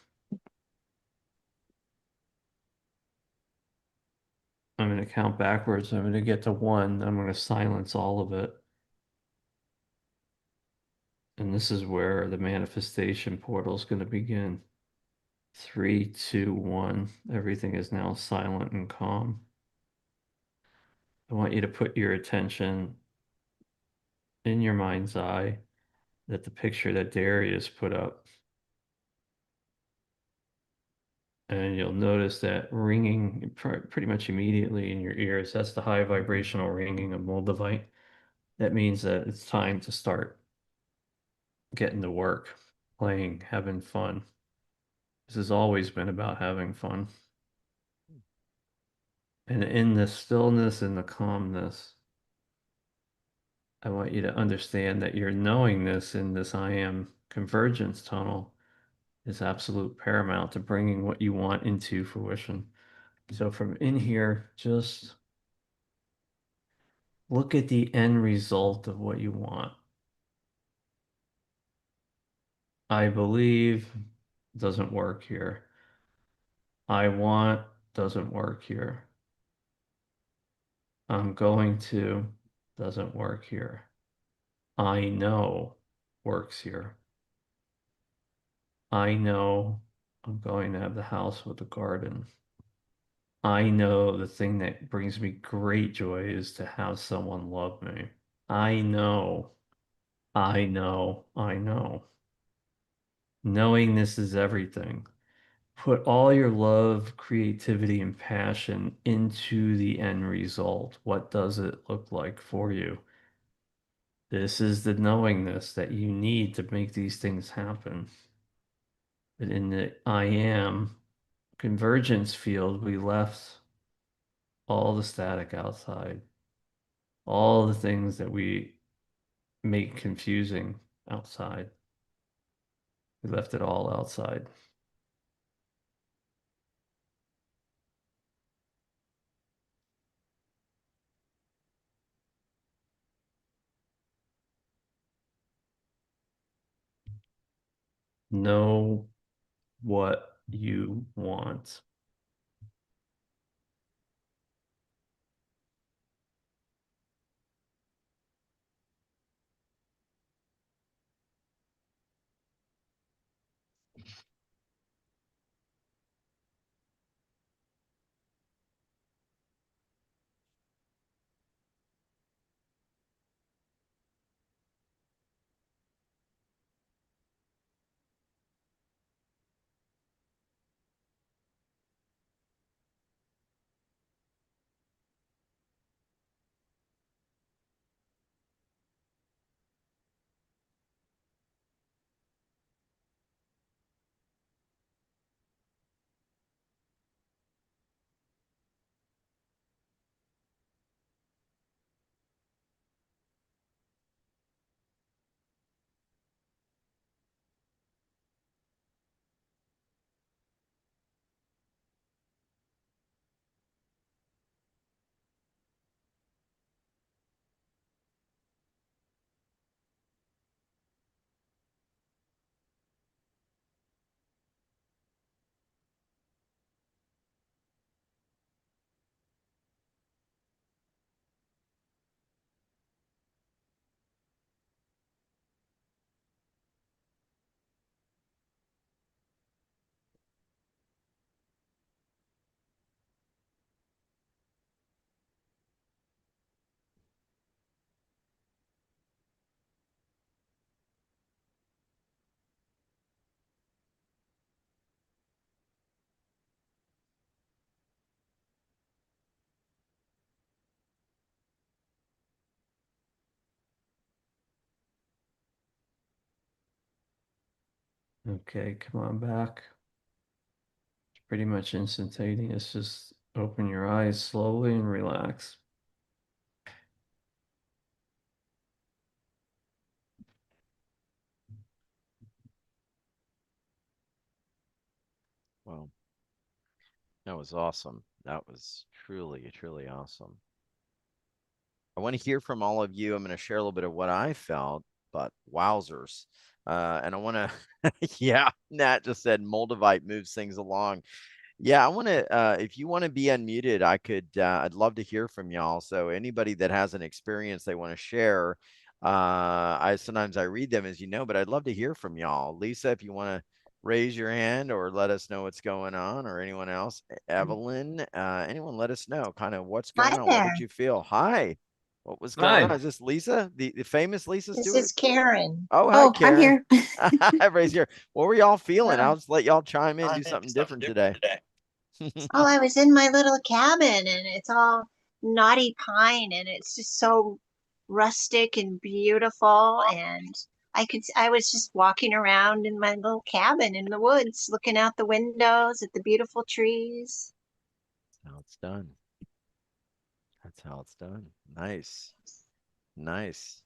I'm going to count backwards. I'm going to get to 1. I'm going to silence all of it. And this is where the manifestation portal is going to begin. 3, 2, 1. Everything is now silent and calm. I want you to put your attention in your mind's eye at the picture that Darius put up. And you'll notice that ringing pretty much immediately in your ears. That's the high vibrational ringing of Moldavite. That means that it's time to start getting to work, playing, having fun. This has always been about having fun. And in the stillness and the calmness, I want you to understand that your knowingness in this I am convergence tunnel is absolute paramount to bringing what you want into fruition. So from in here, just look at the end result of what you want. I believe doesn't work here. I want doesn't work here. I'm going to doesn't work here. I know works here. I know I'm going to have the house with the garden. I know the thing that brings me great joy is to have someone love me. I know, I know, I know. Knowing this is everything. Put all your love, creativity, and passion into the end result. What does it look like for you? This is the knowingness that you need to make these things happen. But in the I am convergence field, we left all the static outside, all the things that we make confusing outside. We left it all outside. Know what you want. Okay, come on back. It's pretty much instantaneous. Just open your eyes slowly and relax. Well, that was awesome. That was truly, truly awesome. I want to hear from all of you. I'm going to share a little bit of what I felt, but wowzers. And I want to, yeah, Nat just said Moldavite moves things along. Yeah, I want to, if you want to be unmuted, I'd love to hear from y'all. So anybody that has an experience they want to share, sometimes I read them, as you know, but I'd love to hear from y'all. Lisa, if you want to raise your hand or let us know what's going on, or anyone else. Evelyn, anyone, let us know kind of what's Hi going on. What there. did you feel? Hi, what was going on? Hi. Is this Lisa, the famous Lisa This Stewart? is Karen. Oh, hi, Oh, I'm Karen. here. Everybody's here. What were y'all feeling? Oh, I'll just let y'all chime in, do something different today. I was in my little cabin and it's all knotty pine and it's just so rustic and beautiful. And I was just walking around in my little cabin in the woods, looking out the windows at the beautiful trees. That's how it's done. That's how it's done. Nice. Nice.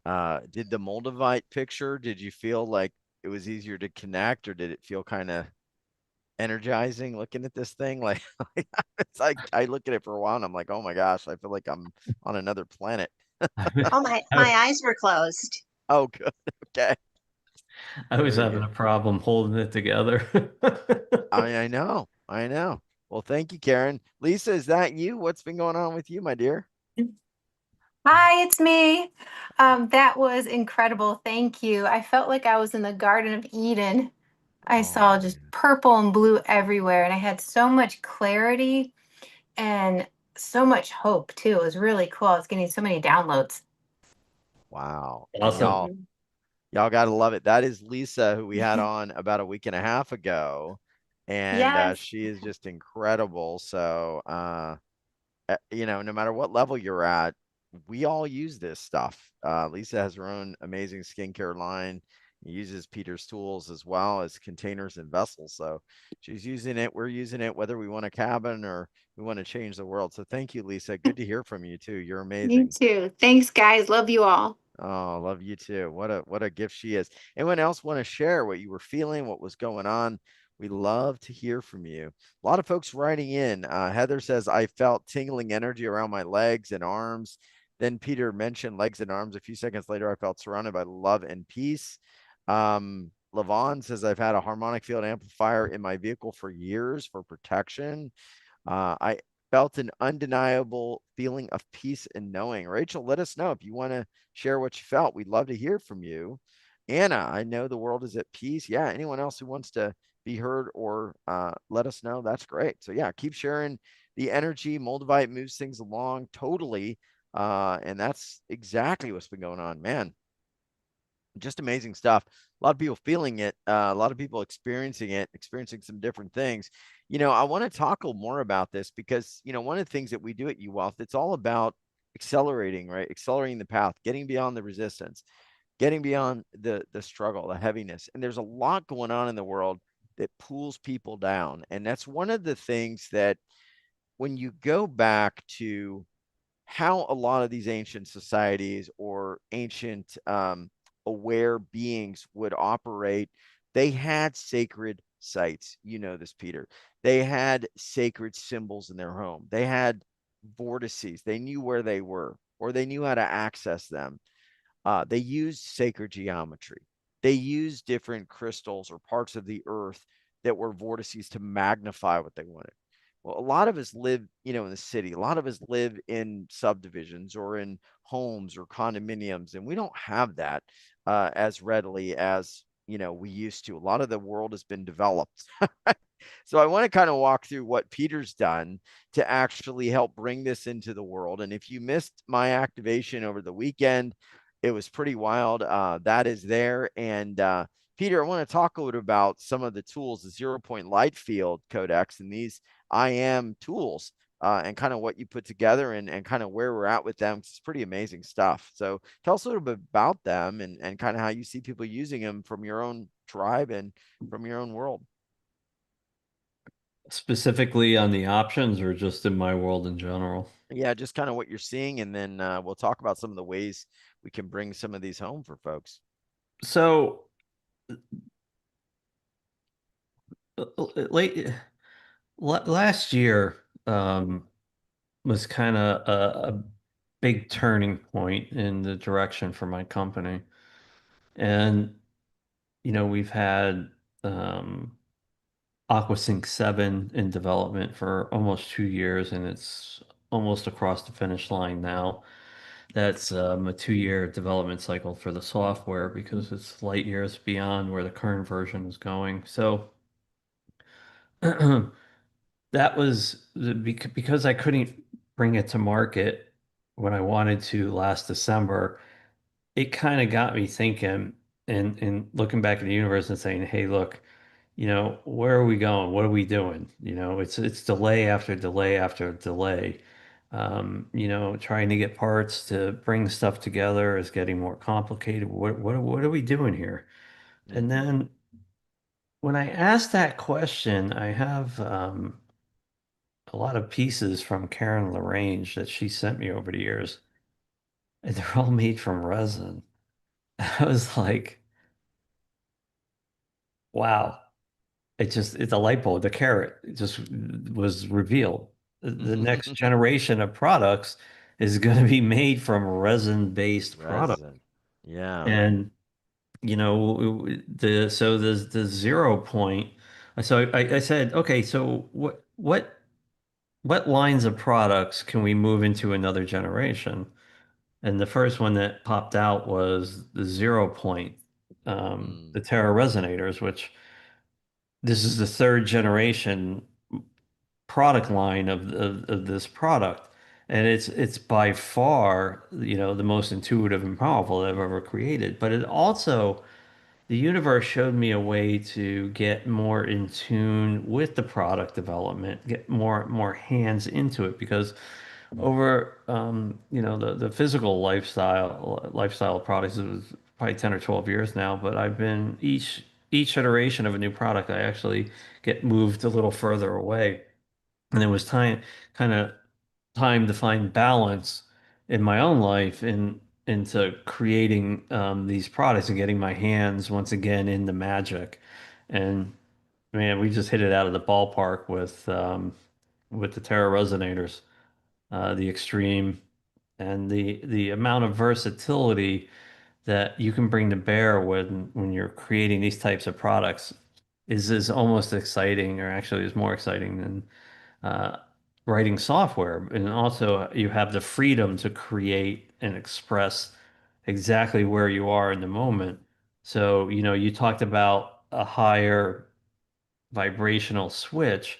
Did the Moldavite picture, did you feel like it was easier to connect, or did it feel kind of energizing looking at this thing? Like, it's like I look at it for a while and I'm like, oh my gosh, I feel like I'm on another planet. Oh, my eyes were closed. Oh, good. Okay. I was Very having good. a problem holding it together. I know. I know. Well, thank you, Karen. Lisa, is that you? What's been going on with you, my dear? Hi, it's me. That was incredible. Thank you. I felt like I was in the Garden of Eden. I saw Oh, just man. purple and blue everywhere, and I had so much clarity and so much hope too. It was really cool. I was getting so many downloads. Wow. And Awesome. y'all got to love it. That is Lisa, who we had on about a week and a half ago. And Yes. she is just incredible. So, no matter what level you're at, we all use this stuff. Lisa has her own amazing skincare line, uses Peter's tools as well as containers and vessels. So she's using it. We're using it, whether we want a cabin or we want to change the world. So thank you, Lisa. Good to hear from you too. You're You amazing. too. Thanks, guys. Love you all. Oh, love you too. What a gift she is. Anyone else want to share what you were feeling, what was going on? We love to hear from you. A lot of folks writing in. Heather says, I felt tingling energy around my legs and arms. Then Peter mentioned legs and arms. A few seconds later, I felt surrounded by love and peace. Levon says, I've had a harmonic field amplifier in my vehicle for years for protection. I felt an undeniable feeling of peace and knowing. Rachel, let us know if you want to share what you felt. We'd love to hear from you. Anna, I know the world is at peace. Yeah, anyone else who wants to be heard or let us know, that's great. So yeah, keep sharing the energy. Moldavite moves things along totally. And that's exactly what's been going on, man. Just amazing stuff. A lot of people feeling it, a lot of people experiencing it, experiencing some different things. I want to talk a little more about this because, one of the things that we do at UWealth, it's all about accelerating, right? Accelerating the path, getting beyond the resistance, getting beyond the struggle, the heaviness. And there's a lot going on in the world that pulls people down. And that's one of the things that when you go back to how a lot of these ancient societies or ancient aware beings would operate, they had sacred sites. You know this, Peter. They had sacred symbols in their home. They had vortices. They knew where they were, or they knew how to access them. They used sacred geometry. They used different crystals or parts of the earth that were vortices to magnify what they wanted. Well, a lot of us live, in the city. A lot of us live in subdivisions or in homes or condominiums, and we don't have that as readily as we used to. A lot of the world has been developed. So I want to kind of walk through what Peter's done to actually help bring this into the world. And if you missed my activation over the weekend, it was pretty wild. That is there. And Peter, I want to talk a little bit about some of the tools, the 0 point light field codex, and these I am tools. and kind of what you put together and kind of where we're at with them. It's pretty amazing stuff. So tell us a little bit about them and kind of how you see people using them from your own tribe and from your own world. Specifically on the options or just in my world in general? Yeah, just kind of what you're seeing, and then we'll talk about some of the ways we can bring some of these home for folks. So late last year was kind of a big turning point in the direction for my company. And, we've had AquaSync 7 in development for almost 2 years, and it's almost across the finish line now. That's a 2-year development cycle for the software because it's light years beyond where the current version is going. So that was because I couldn't bring it to market when I wanted to last December. It kind of got me thinking and looking back at the universe and saying, hey, look, where are we going? What are we doing? It's delay after delay after delay. Trying to get parts to bring stuff together is getting more complicated. What are we doing here? And Mhm. then when I asked that question, I have a lot of pieces from Karen LaRange that she sent me over the years, and they're all made from resin. I was like, wow. It's a light bulb, the carrot it just was revealed. The next generation of products is going to be made from resin-based product. Resin. Yeah. And the 0 point. So I said, okay, so what lines of products can we move into another generation? And the first one that popped out was the 0 point, Mm. the Terra resonators, which this is the third generation product line of this product. And it's by far, the most intuitive and powerful that I've ever created. But it also, the universe showed me a way to get more in tune with the product development, get more hands into it because over the physical lifestyle of products, it was probably 10 or 12 years now, but I've been each iteration of a new product, I actually get moved a little further away. And it was kind of time to find balance in my own life into creating these products and getting my hands once again in the magic. And man, we just hit it out of the ballpark with the Terra resonators, the extreme and the amount of versatility that you can bring to bear when you're creating these types of products is almost exciting, or actually is more exciting than uh, writing software. And also, you have the freedom to create and express exactly where you are in the moment. So, you talked about a higher vibrational switch.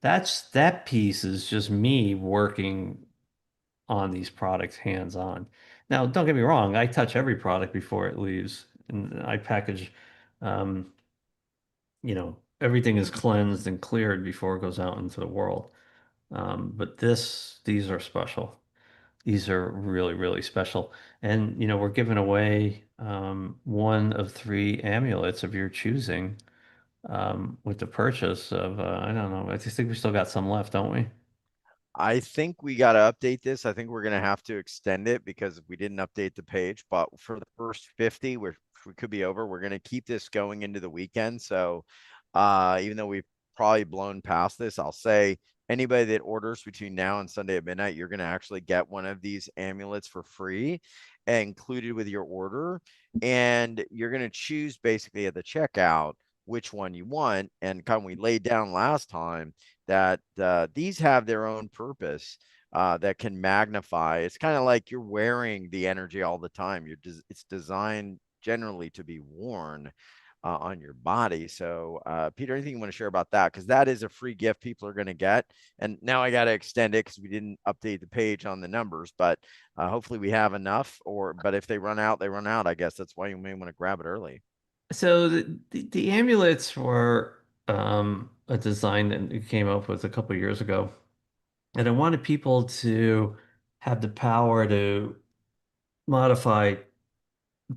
That piece is just me working on these products hands on. Now, don't get me wrong, I touch every product before it leaves, and I package, um, everything is cleansed and cleared before it goes out into the world. But these are special. These are really, really special. And, we're giving away one of 3 amulets of your choosing with the purchase of, I don't know, I just think we still got some left, don't we? I think we got to update this. I think we're going to have to extend it because we didn't update the page. But for the first 50, we could be over. We're going to keep this going into the weekend. So even though we've probably blown past this, I'll say anybody that orders between now and Sunday at midnight, you're going to actually get one of these amulets for free included with your order. And you're going to choose basically at the checkout which one you want. And kind of we laid down last time that these have their own purpose that can magnify. It's kind of like you're wearing the energy all the time. It's designed generally to be worn on your body. So, Peter, anything you want to share about that? Because that is a free gift people are going to get. And now I got to extend it because we didn't update the page on the numbers, but hopefully we have enough. But if they run out, they run out. I guess that's why you may want to grab it early. So the amulets were a design that we came up with a couple of years ago. And I wanted people to have the power to modify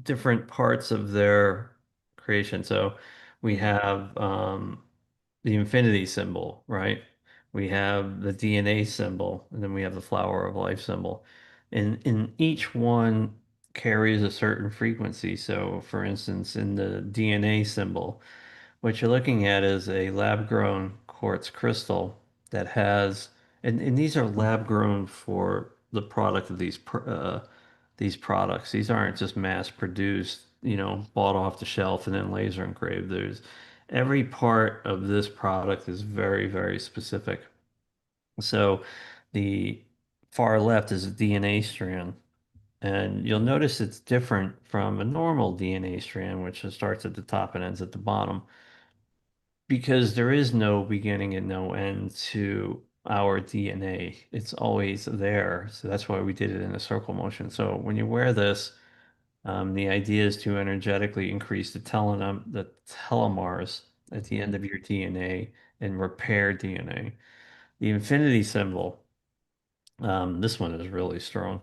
different parts of their creation. So we have the infinity symbol, right? We have the DNA symbol, and then we have the flower of life symbol. And in each one carries a certain frequency. So for instance, in the DNA symbol, what you're looking at is a lab-grown quartz crystal that has, and these are lab-grown for the product of these products. These aren't just mass-produced, bought off the shelf and then laser engraved. There's every part of this product is very, very specific. So the far left is a DNA strand, and you'll notice it's different from a normal DNA strand, which starts at the top and ends at the bottom, because there is no beginning and no end to our DNA. It's always there. So that's why we did it in a circle motion. So when you wear this, the idea is to energetically increase the telomeres at the end of your DNA and repair DNA. The infinity symbol, this one is really strong,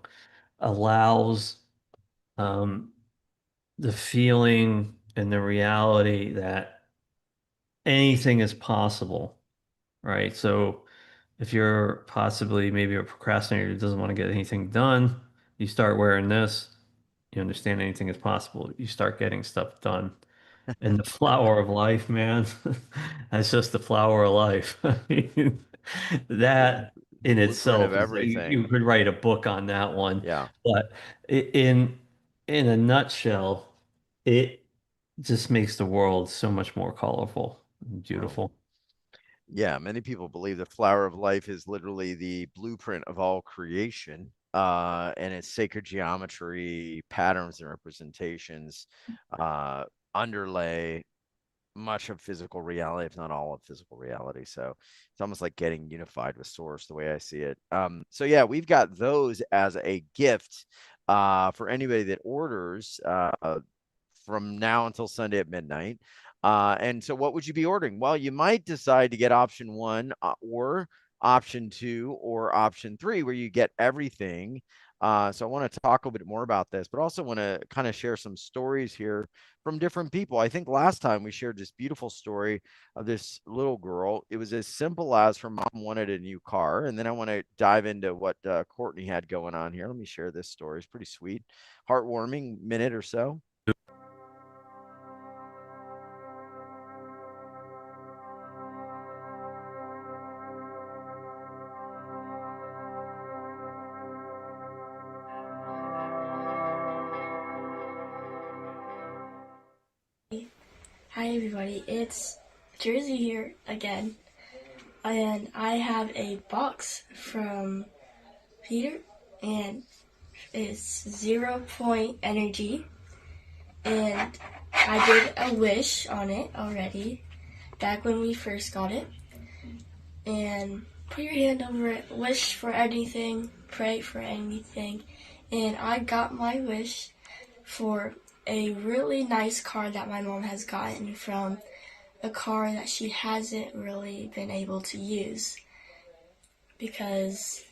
allows um, the feeling and the reality that anything is possible, right? So if you're possibly maybe a procrastinator who doesn't want to get anything done, you start wearing this, you understand anything is possible. You start getting stuff done. And the flower of life, man, that's just the flower of life. I mean, that in Blueprint of itself is you everything. could write a book on that one. Yeah. But in a nutshell, it just makes the world so much more colorful and Well, beautiful. yeah, many people believe the flower of life is literally the blueprint of all creation, and its sacred geometry, patterns, and representations uh, underlay much of physical reality, if not all of physical reality. So it's almost like getting unified with source, the way I see it. So yeah, we've got those as a gift for anybody that orders from now until Sunday at midnight. And so what would you be ordering? Well, you might decide to get option one or option two or option three, where you get everything. So I want to talk a little bit more about this, but also want to kind of share some stories here from different people. I think last time we shared this beautiful story of this little girl. It was as simple as her mom wanted a new car. And then I want to dive into what Courtney had going on here. Let me share this story. It's pretty sweet, heartwarming minute or so. Hi everybody, it's Jersey here again, and I have a box from Peter, and it's 0 point energy, and I did a wish on it already, back when we first got it, and put your hand over it, wish for anything, pray for anything, and I got my wish for a really nice car that my mom has gotten from a car that she hasn't really been able to use because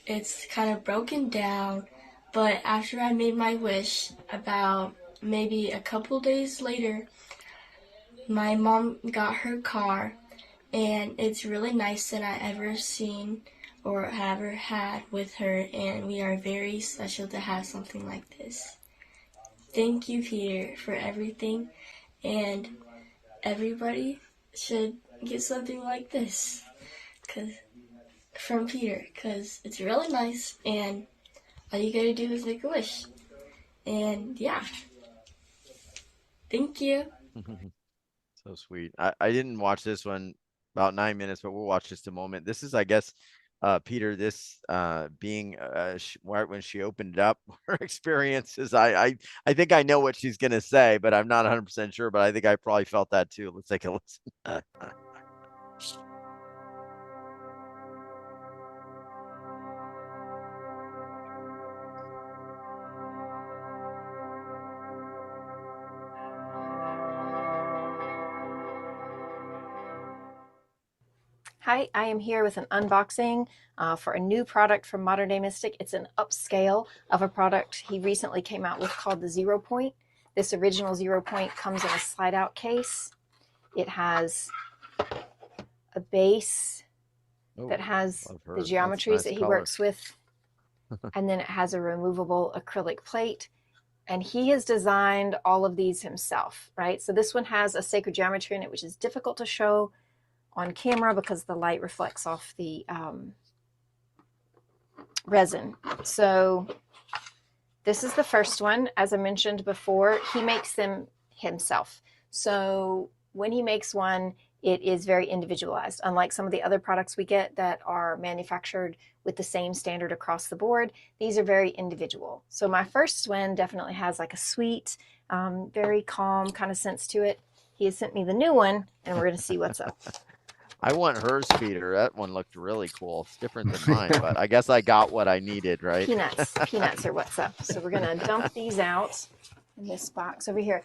it's kind of broken down. But after I made my wish, about maybe a couple days later, my mom got her car, and it's really nice than I ever seen or ever had with her, and we are very special to have something like this. Thank you, Peter, for everything, and everybody should get something like this from Peter, because it's really nice, and all you gotta do is make a wish. And yeah, thank you. So sweet. I didn't watch this one, about 9 minutes, but we'll watch just a moment. This is, I guess, Peter, this being when she opened it up, her experiences. I think I know what she's gonna say, but I'm not 100% sure. But I think I probably felt that too. Let's take a listen. Hi, I am here with an unboxing for a new product from Modern Day Mystic. It's an upscale of a product he recently came out with called the 0 Point. This original 0 Point comes in a slide out case. It has a base that has the geometries nice that he color. works with, and then it has a removable acrylic plate. And he has designed all of these himself, right? So this one has a sacred geometry in it, which is difficult to show on camera because the light reflects off the resin. So this is the first one. As I mentioned before, he makes them himself. So when he makes one, it is very individualized. Unlike some of the other products we get that are manufactured with the same standard across the board, these are very individual. So my first one definitely has like a sweet, very calm kind of sense to it. He has sent me the new one, and we're going to see what's up. I want hers, Peter. That one looked really cool. It's different than mine, but I guess I got what I needed, right? Peanuts are what's up. So we're going to dump these out in this box over here.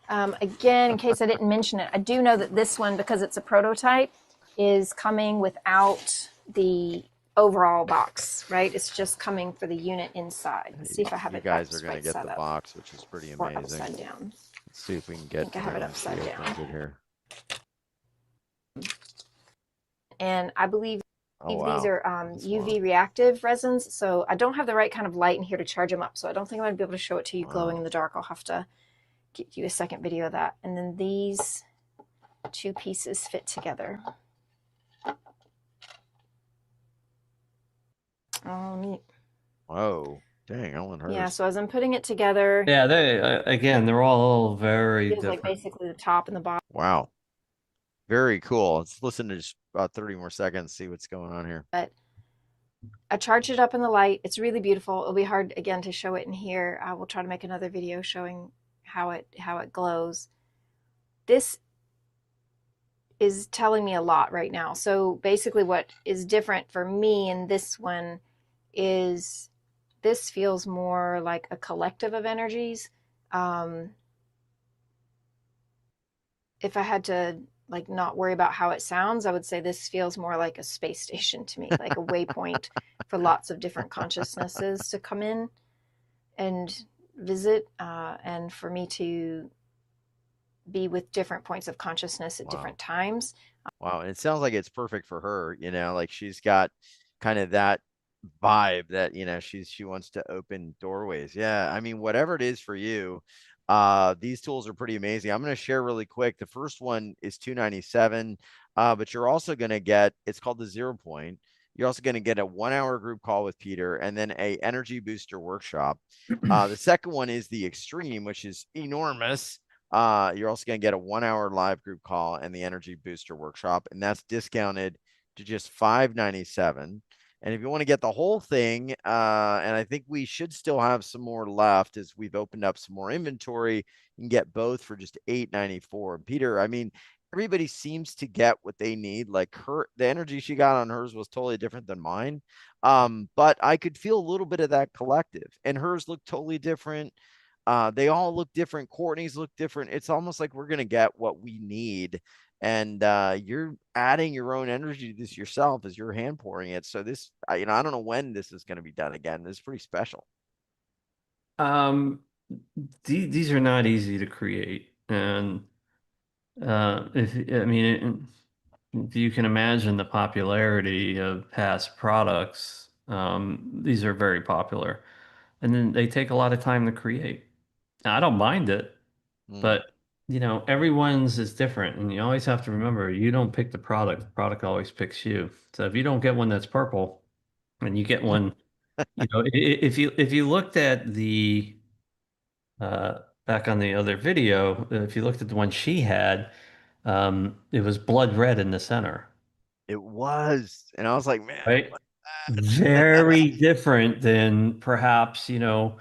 Again, in case I didn't mention it, I do know that this one, because it's a prototype, is coming without the overall box, right? It's just coming for the unit inside. Let's see if I have You it. guys are going to get the box, which is pretty amazing. Upside down. Let's see if we can get. I think I have it upside down. Here. And I believe wow. these are UV reactive resins, so I don't have the right kind of light in here to charge them up, so I don't think I'm going to be able to show it to you glowing in the dark. I'll have to get you a second video of that. And then these two pieces fit together. Oh, neat. Oh, dang, Ellen hers. Yeah, so as I'm putting it together, Yeah, they're all very it's different. like basically the top and the bottom. Wow. Very cool. Let's listen to just about 30 more seconds, see what's going on here. But I charged it up in the light. It's really beautiful. It'll be hard, again, to show it in here. I will try to make another video showing how it glows. This is telling me a lot right now. So basically what is different for me in this one is this feels more like a collective of energies. If I had to like not worry about how it sounds, I would say this feels more like a space station to me, like a waypoint for lots of different consciousnesses to come in and visit, and for me to be with different points of consciousness at different times. Wow, and it sounds like it's perfect for her, you know, like she's got kind of that vibe that, you know, she wants to open doorways. Yeah, I mean, whatever it is for you, these tools are pretty amazing. I'm going to share really quick. The first one is $297, but you're also going to get, it's called the 0 Point. You're also going to get a 1-hour group call with Peter and then a energy booster workshop. The second one is the Extreme, which is enormous. You're also going to get a 1-hour live group call and the energy booster workshop, and that's discounted to just $597. And if you want to get the whole thing, and I think we should still have some more left as we've opened up some more inventory, you can get both for just $894. And Peter, I mean, everybody seems to get what they need. Like the energy she got on hers was totally different than mine. But I could feel a little bit of that collective, and hers looked totally different. They all look different. Courtney's look different. It's almost like we're going to get what we need. And you're adding your own energy to this yourself as you're hand pouring it. So this, you know, I don't know when this is going to be done again. This is pretty special. These are not easy to create. And if you can imagine the popularity of past products, these are very popular. And then they take a lot of time to create. Now, I don't mind it, but you know, everyone's is different, and you always have to remember you don't pick the product always picks you. So if you don't get one that's purple and you get one, you know, if you looked at the back on the other video, if you looked at the one she had, it was blood red in the center. It was, and I was like, man, right? Very different than perhaps, you know,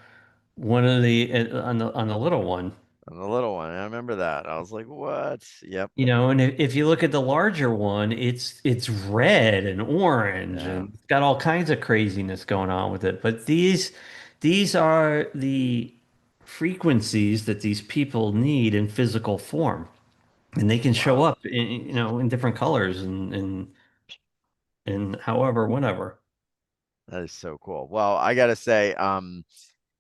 one of the on the little one. On the little one, I remember that. I was like, what? Yep. You know, and if you look at the larger one, it's red and orange and it's got all kinds of craziness going on with it. But these are the frequencies that these people need in physical form. And they can show up in, you know, in different colors and and however, whenever. That is so cool. Well, I gotta say,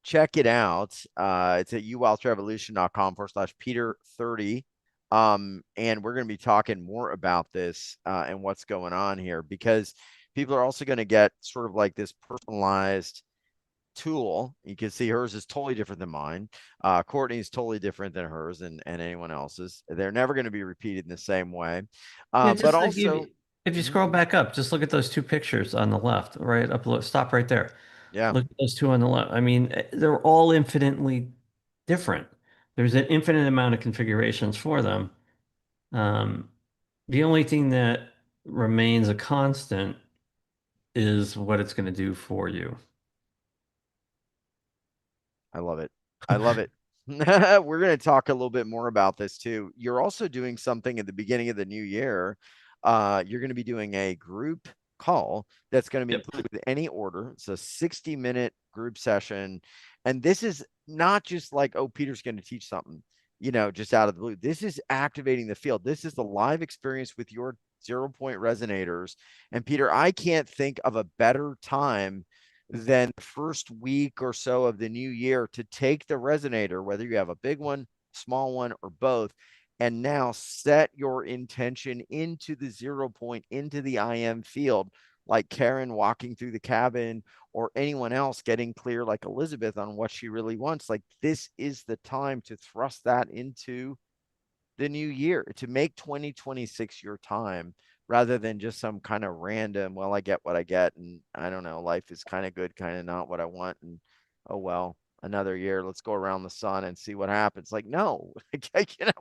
check it out. It's at uwealthrevolution.com/Peter30. And we're going to be talking more about this and what's going on here, because people are also going to get sort of like this personalized tool. You can see hers is totally different than mine. Courtney's totally different than hers and anyone else's. They're never going to be repeated in the same way. Yeah, But just like also, if you Mhm. scroll back up, just look at those two pictures on the left, right up, stop right there. Yeah, Look at those two on the left. I mean, they're all infinitely different. There's an infinite amount of configurations for them. Um, the only thing that remains a constant is what it's going to do for you. I love it. I love it. We're going to talk a little bit more about this too. You're also doing something at the beginning of the new year. You're going to be doing a group call that's going to be Yep. included with any order. It's a 60-minute group session. And this is not just like, oh, Peter's going to teach something, just out of the blue. This is activating the field. This is the live experience with your 0 point resonators. And Peter, I can't think of a better time than the first week or so of the new year to take the resonator, whether you have a big one, small one, or both, and now set your intention into the 0 point, into the IM field, like Karen walking through the cabin, or anyone else getting clear, like Elizabeth, on what she really wants. Like, this is the time to thrust that into the new year, to make 2026 your time, rather than just some kind of random, well, I get what I get, and I don't know, life is kind of good, kind of not what I want, and oh well, another year, let's go around the sun and see what happens. Like, no,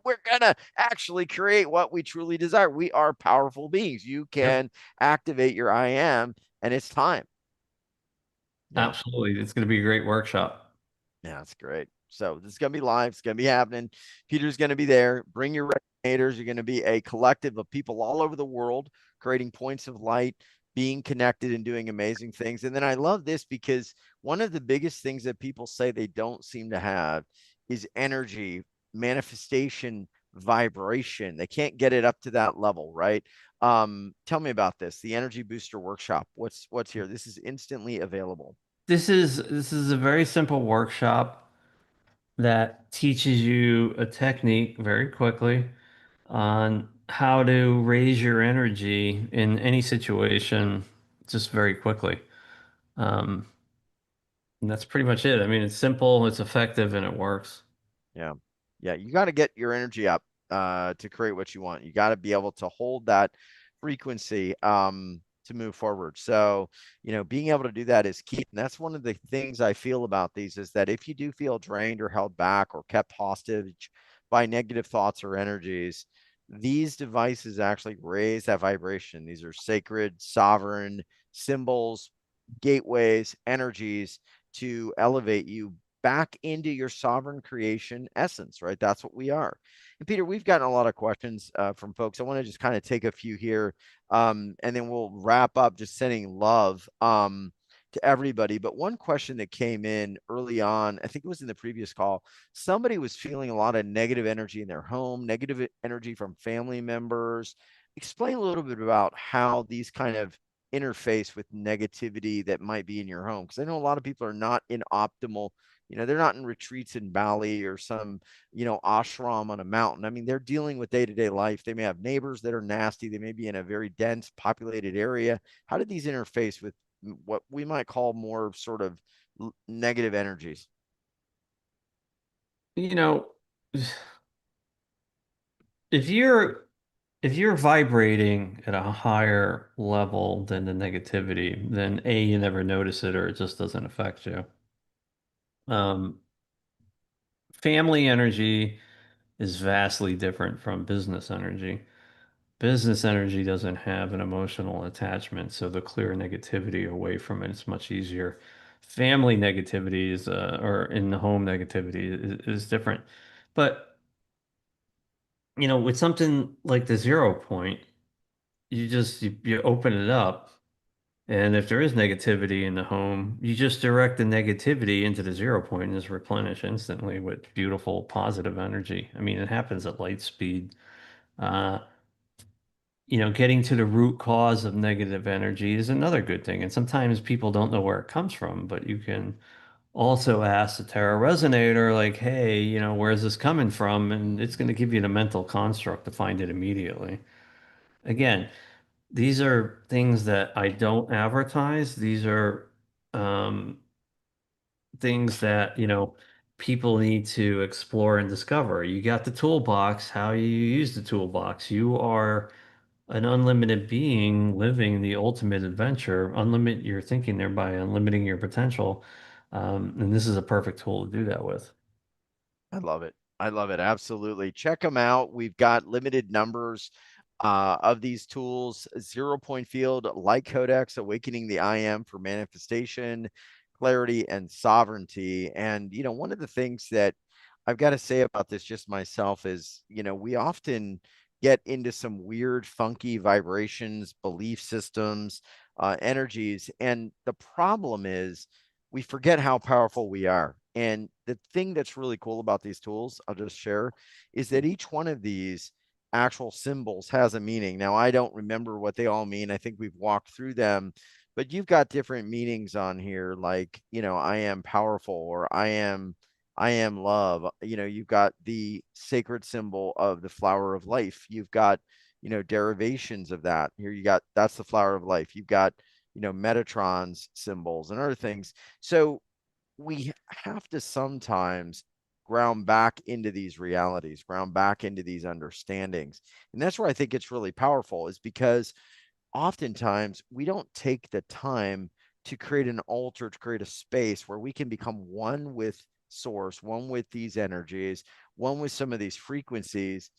we're gonna actually create what we truly desire. We are powerful beings. You Yep. can activate your I am, and it's time. Yeah. Absolutely. It's going to be a great workshop. Yeah, that's great. So this is going to be live. It's going to be happening. Peter's going to be there. Bring your resonators. You're going to be a collective of people all over the world, creating points of light, being connected and doing amazing things. And then I love this, because one of the biggest things that people say they don't seem to have is energy, manifestation, vibration. They can't get it up to that level, right? Tell me about this. The Energy Booster Workshop. What's here? This is instantly available. This is a very simple workshop that teaches you a technique very quickly on how to raise your energy in any situation just very quickly. Um, and that's pretty much it. I mean, it's simple, it's effective, and it works. Yeah. Yeah. You got to get your energy up to create what you want. You got to be able to hold that frequency to move forward. So, being able to do that is key. And that's one of the things I feel about these, is that if you do feel drained or held back or kept hostage by negative thoughts or energies, these devices actually raise that vibration. These are sacred, sovereign symbols, gateways, energies to elevate you back into your sovereign creation essence, right? That's what we are. And Peter, we've gotten a lot of questions from folks. I want to just kind of take a few here, and then we'll wrap up just sending love to everybody. But one question that came in early on, I think it was in the previous call, somebody was feeling a lot of negative energy in their home, negative energy from family members. Explain a little bit about how these kind of interface with negativity that might be in your home, because I know a lot of people are not in optimal, they're not in retreats in Bali or some, ashram on a mountain. I mean, they're dealing with day-to-day life. They may have neighbors that are nasty. They may be in a very dense populated area. How did these interface with what we might call more sort of negative energies? You know, if you're vibrating at a higher level than the negativity, then A, you never notice it, or it just doesn't affect you. Um, family energy is vastly different from business energy. Business energy doesn't have an emotional attachment, so the clear negativity away from it is much easier. Family negativity is, or in the home negativity is different. But, with something like the 0 point, you open it up, and if there is negativity in the home, you just direct the negativity into the 0 point and it's replenished instantly with beautiful positive energy. I mean, it happens at light speed. Uh, getting to the root cause of negative energy is another good thing. And sometimes people don't know where it comes from, but you can also ask the Terra Resonator, like, hey, where's this coming from? And it's going to give you the mental construct to find it immediately. Again, these are things that I don't advertise. These are um, things that, people need to explore and discover. You got the toolbox, how you use the toolbox. You are an unlimited being living the ultimate adventure. Unlimit your thinking thereby unlimiting your potential. And this is a perfect tool to do that with. I love it. I love it. Absolutely. Check them out. We've got limited numbers of these tools. 0 Point Field, Light Codex, Awakening the I Am for Manifestation, Clarity, and Sovereignty. And, one of the things that I've got to say about this just myself is, we often get into some weird, funky vibrations, belief systems, energies. And the problem is we forget how powerful we are. And the thing that's really cool about these tools, I'll just share, is that each one of these actual symbols has a meaning. Now, I don't remember what they all mean. I think we've walked through them, but you've got different meanings on here, like, I am powerful, or I am love. You've got the sacred symbol of the flower of life. You've got, derivations of that. Here you got, that's the flower of life. You've got, Metatron's symbols and other things. So we have to sometimes ground back into these realities, ground back into these understandings. And that's where I think it's really powerful, is because oftentimes we don't take the time to create an altar, to create a space where we can become one with source, one with these energies, one with some of these frequencies.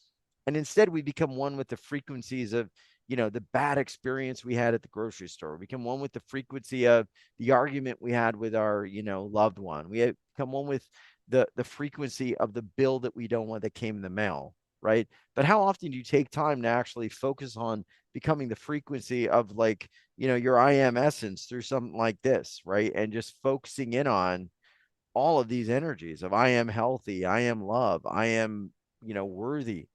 And instead we become one with the frequencies of, the bad experience we had at the grocery store. We become one with the frequency of the argument we had with our, loved one. We become one with the frequency of the bill that we don't want that came in the mail, right? But how often do you take time to actually focus on becoming the frequency of, like, your I am essence through something like this, right? And just focusing in on all of these energies of I am healthy, I am love, I am, worthy.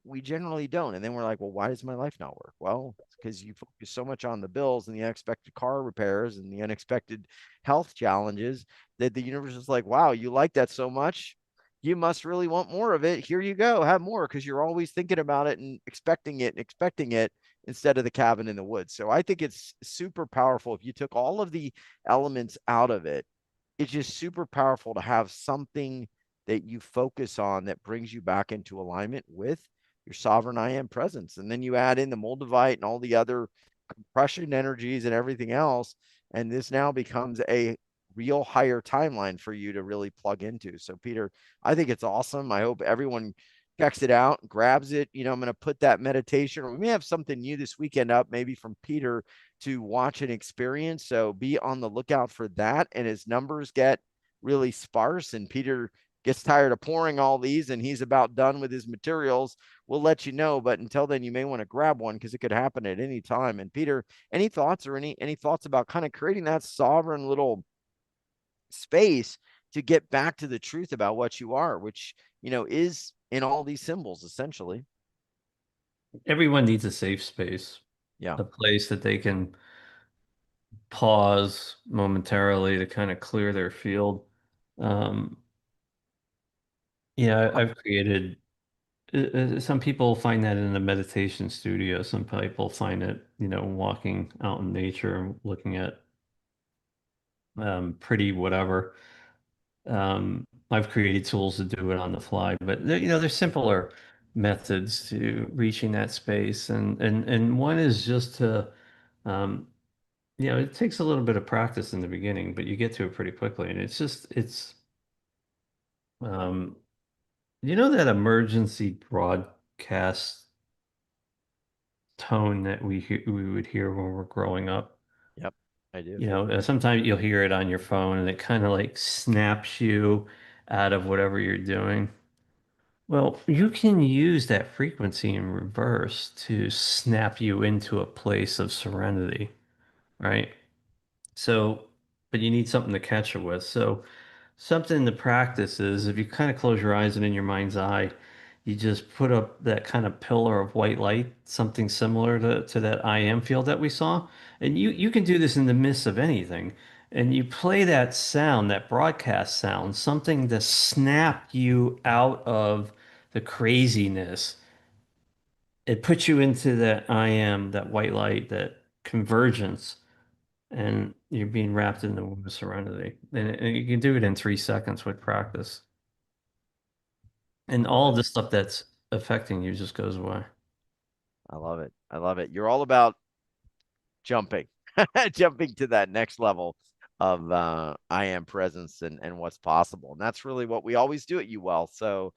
We generally don't. And then we're like, well, why does my life not work? Well, because you focus so much on the bills and the unexpected car repairs and the unexpected health challenges that the universe is like, wow, you like that so much. You must really want more of it. Here you go, have more, because you're always thinking about it and expecting it instead of the cabin in the woods. So I think it's super powerful. If you took all of the elements out of it, it's just super powerful to have something that you focus on that brings you back into alignment with your sovereign I am presence. And then you add in the Moldavite and all the other compression energies and everything else. And this now becomes a real higher timeline for you to really plug into. So, Peter, I think it's awesome. I hope everyone checks it out, grabs it. I'm going to put that meditation, or we may have something new this weekend up, maybe from Peter, to watch and experience. So be on the lookout for that. And as numbers get really sparse and Peter gets tired of pouring all these and he's about done with his materials, we'll let you know. But until then, you may want to grab one, because it could happen at any time. And Peter, any thoughts, or any thoughts about kind of creating that sovereign little space to get back to the truth about what you are, which, is in all these symbols, essentially? Everyone needs a safe space, Yeah. a place that they can pause momentarily to kind of clear their field. Um, I've created, some people find that in a meditation studio. Some people find it, walking out in nature and looking at pretty whatever. I've created tools to do it on the fly, but there's simpler methods to reaching that space, and one is just to, um, it takes a little bit of practice in the beginning, but you get to it pretty quickly, and it's um, that emergency broadcast tone that we would hear when we're growing up. Yep, I do. Sometimes you'll hear it on your phone, and it kind of like snaps you out of whatever you're doing. Well, you can use that frequency in reverse to snap you into a place of serenity, right? So, but you need something to catch it with. So, something to practice is, if you kind of close your eyes and in your mind's eye, You just put up that kind of pillar of white light, something similar to that I am field that we saw. And you can do this in the midst of anything. And you play that sound, that broadcast sound, something to snap you out of the craziness. It puts you into that I am, that white light, that convergence, and you're being wrapped in the womb of serenity. And you can do it in 3 seconds with practice. And I love all it. the stuff that's affecting you just goes away. I love it. I love it. You're all about jumping, jumping to that next level of I am presence and what's possible. And that's really what we always do at UWell. So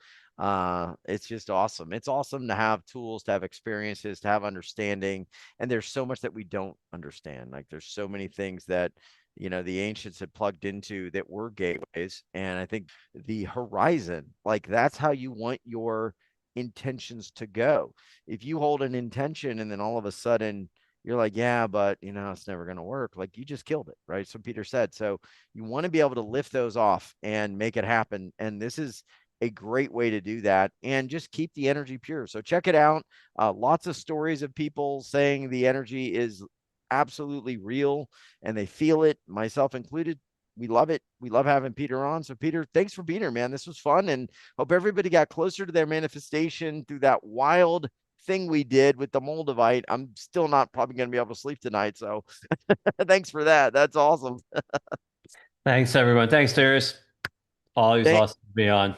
it's just awesome. It's awesome to have tools, to have experiences, to have understanding. And there's so much that we don't understand. Like there's so many things that, you know, the ancients had plugged into that were gateways. And I think the horizon, like that's how you want your intentions to go. If you hold an intention and then all of a sudden you're like, yeah, but you know, it's never going to work. Like you just killed it, right? So Peter said, so you want to be able to lift those off and make it happen. And this is a great way to do that and just keep the energy pure. So check it out. Lots of stories of people saying the energy is absolutely real and they feel it, myself included. We love it. We love having Peter on. So Peter, thanks for being here, man. This was fun and hope everybody got closer to their manifestation through that wild thing we did with the Moldavite. I'm still not probably going to be able to sleep tonight. So thanks for that. That's awesome. Thanks, everyone. Thanks, Darius. Always Thank, awesome to be on.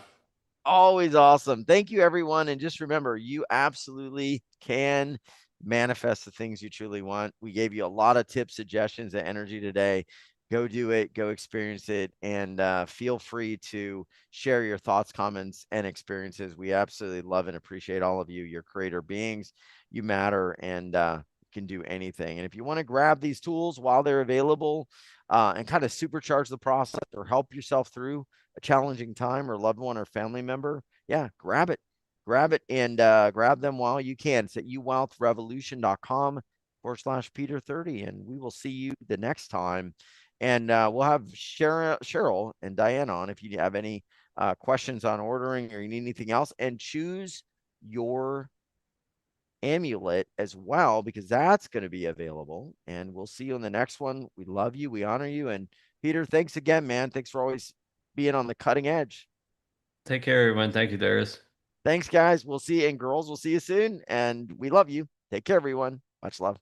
always awesome. Thank you, everyone. And just remember, you absolutely can manifest the things you truly want. We gave you a lot of tips, suggestions, and energy today. Go do it, go experience it, and feel free to share your thoughts, comments, and experiences. We absolutely love and appreciate all of you. You're creator beings, you matter, and can do anything. And if you want to grab these tools while they're available and kind of supercharge the process or help yourself through a challenging time or loved one or family member, yeah, grab it. Grab it and grab them while you can. It's at uwealthrevolution.com/Peter30. And we will see you the next time. And we'll have Cheryl and Diane on if you have any questions on ordering or you need anything else. And choose your amulet as well, because that's going to be available. And we'll see you in the next one. We love you. We honor you. And Peter, thanks again, man. Thanks for always being on the cutting edge. Take care, everyone. Thank you, Darius. Thanks, guys. We'll see you. And girls, we'll see you soon. And we love you. Take care, everyone. Much love.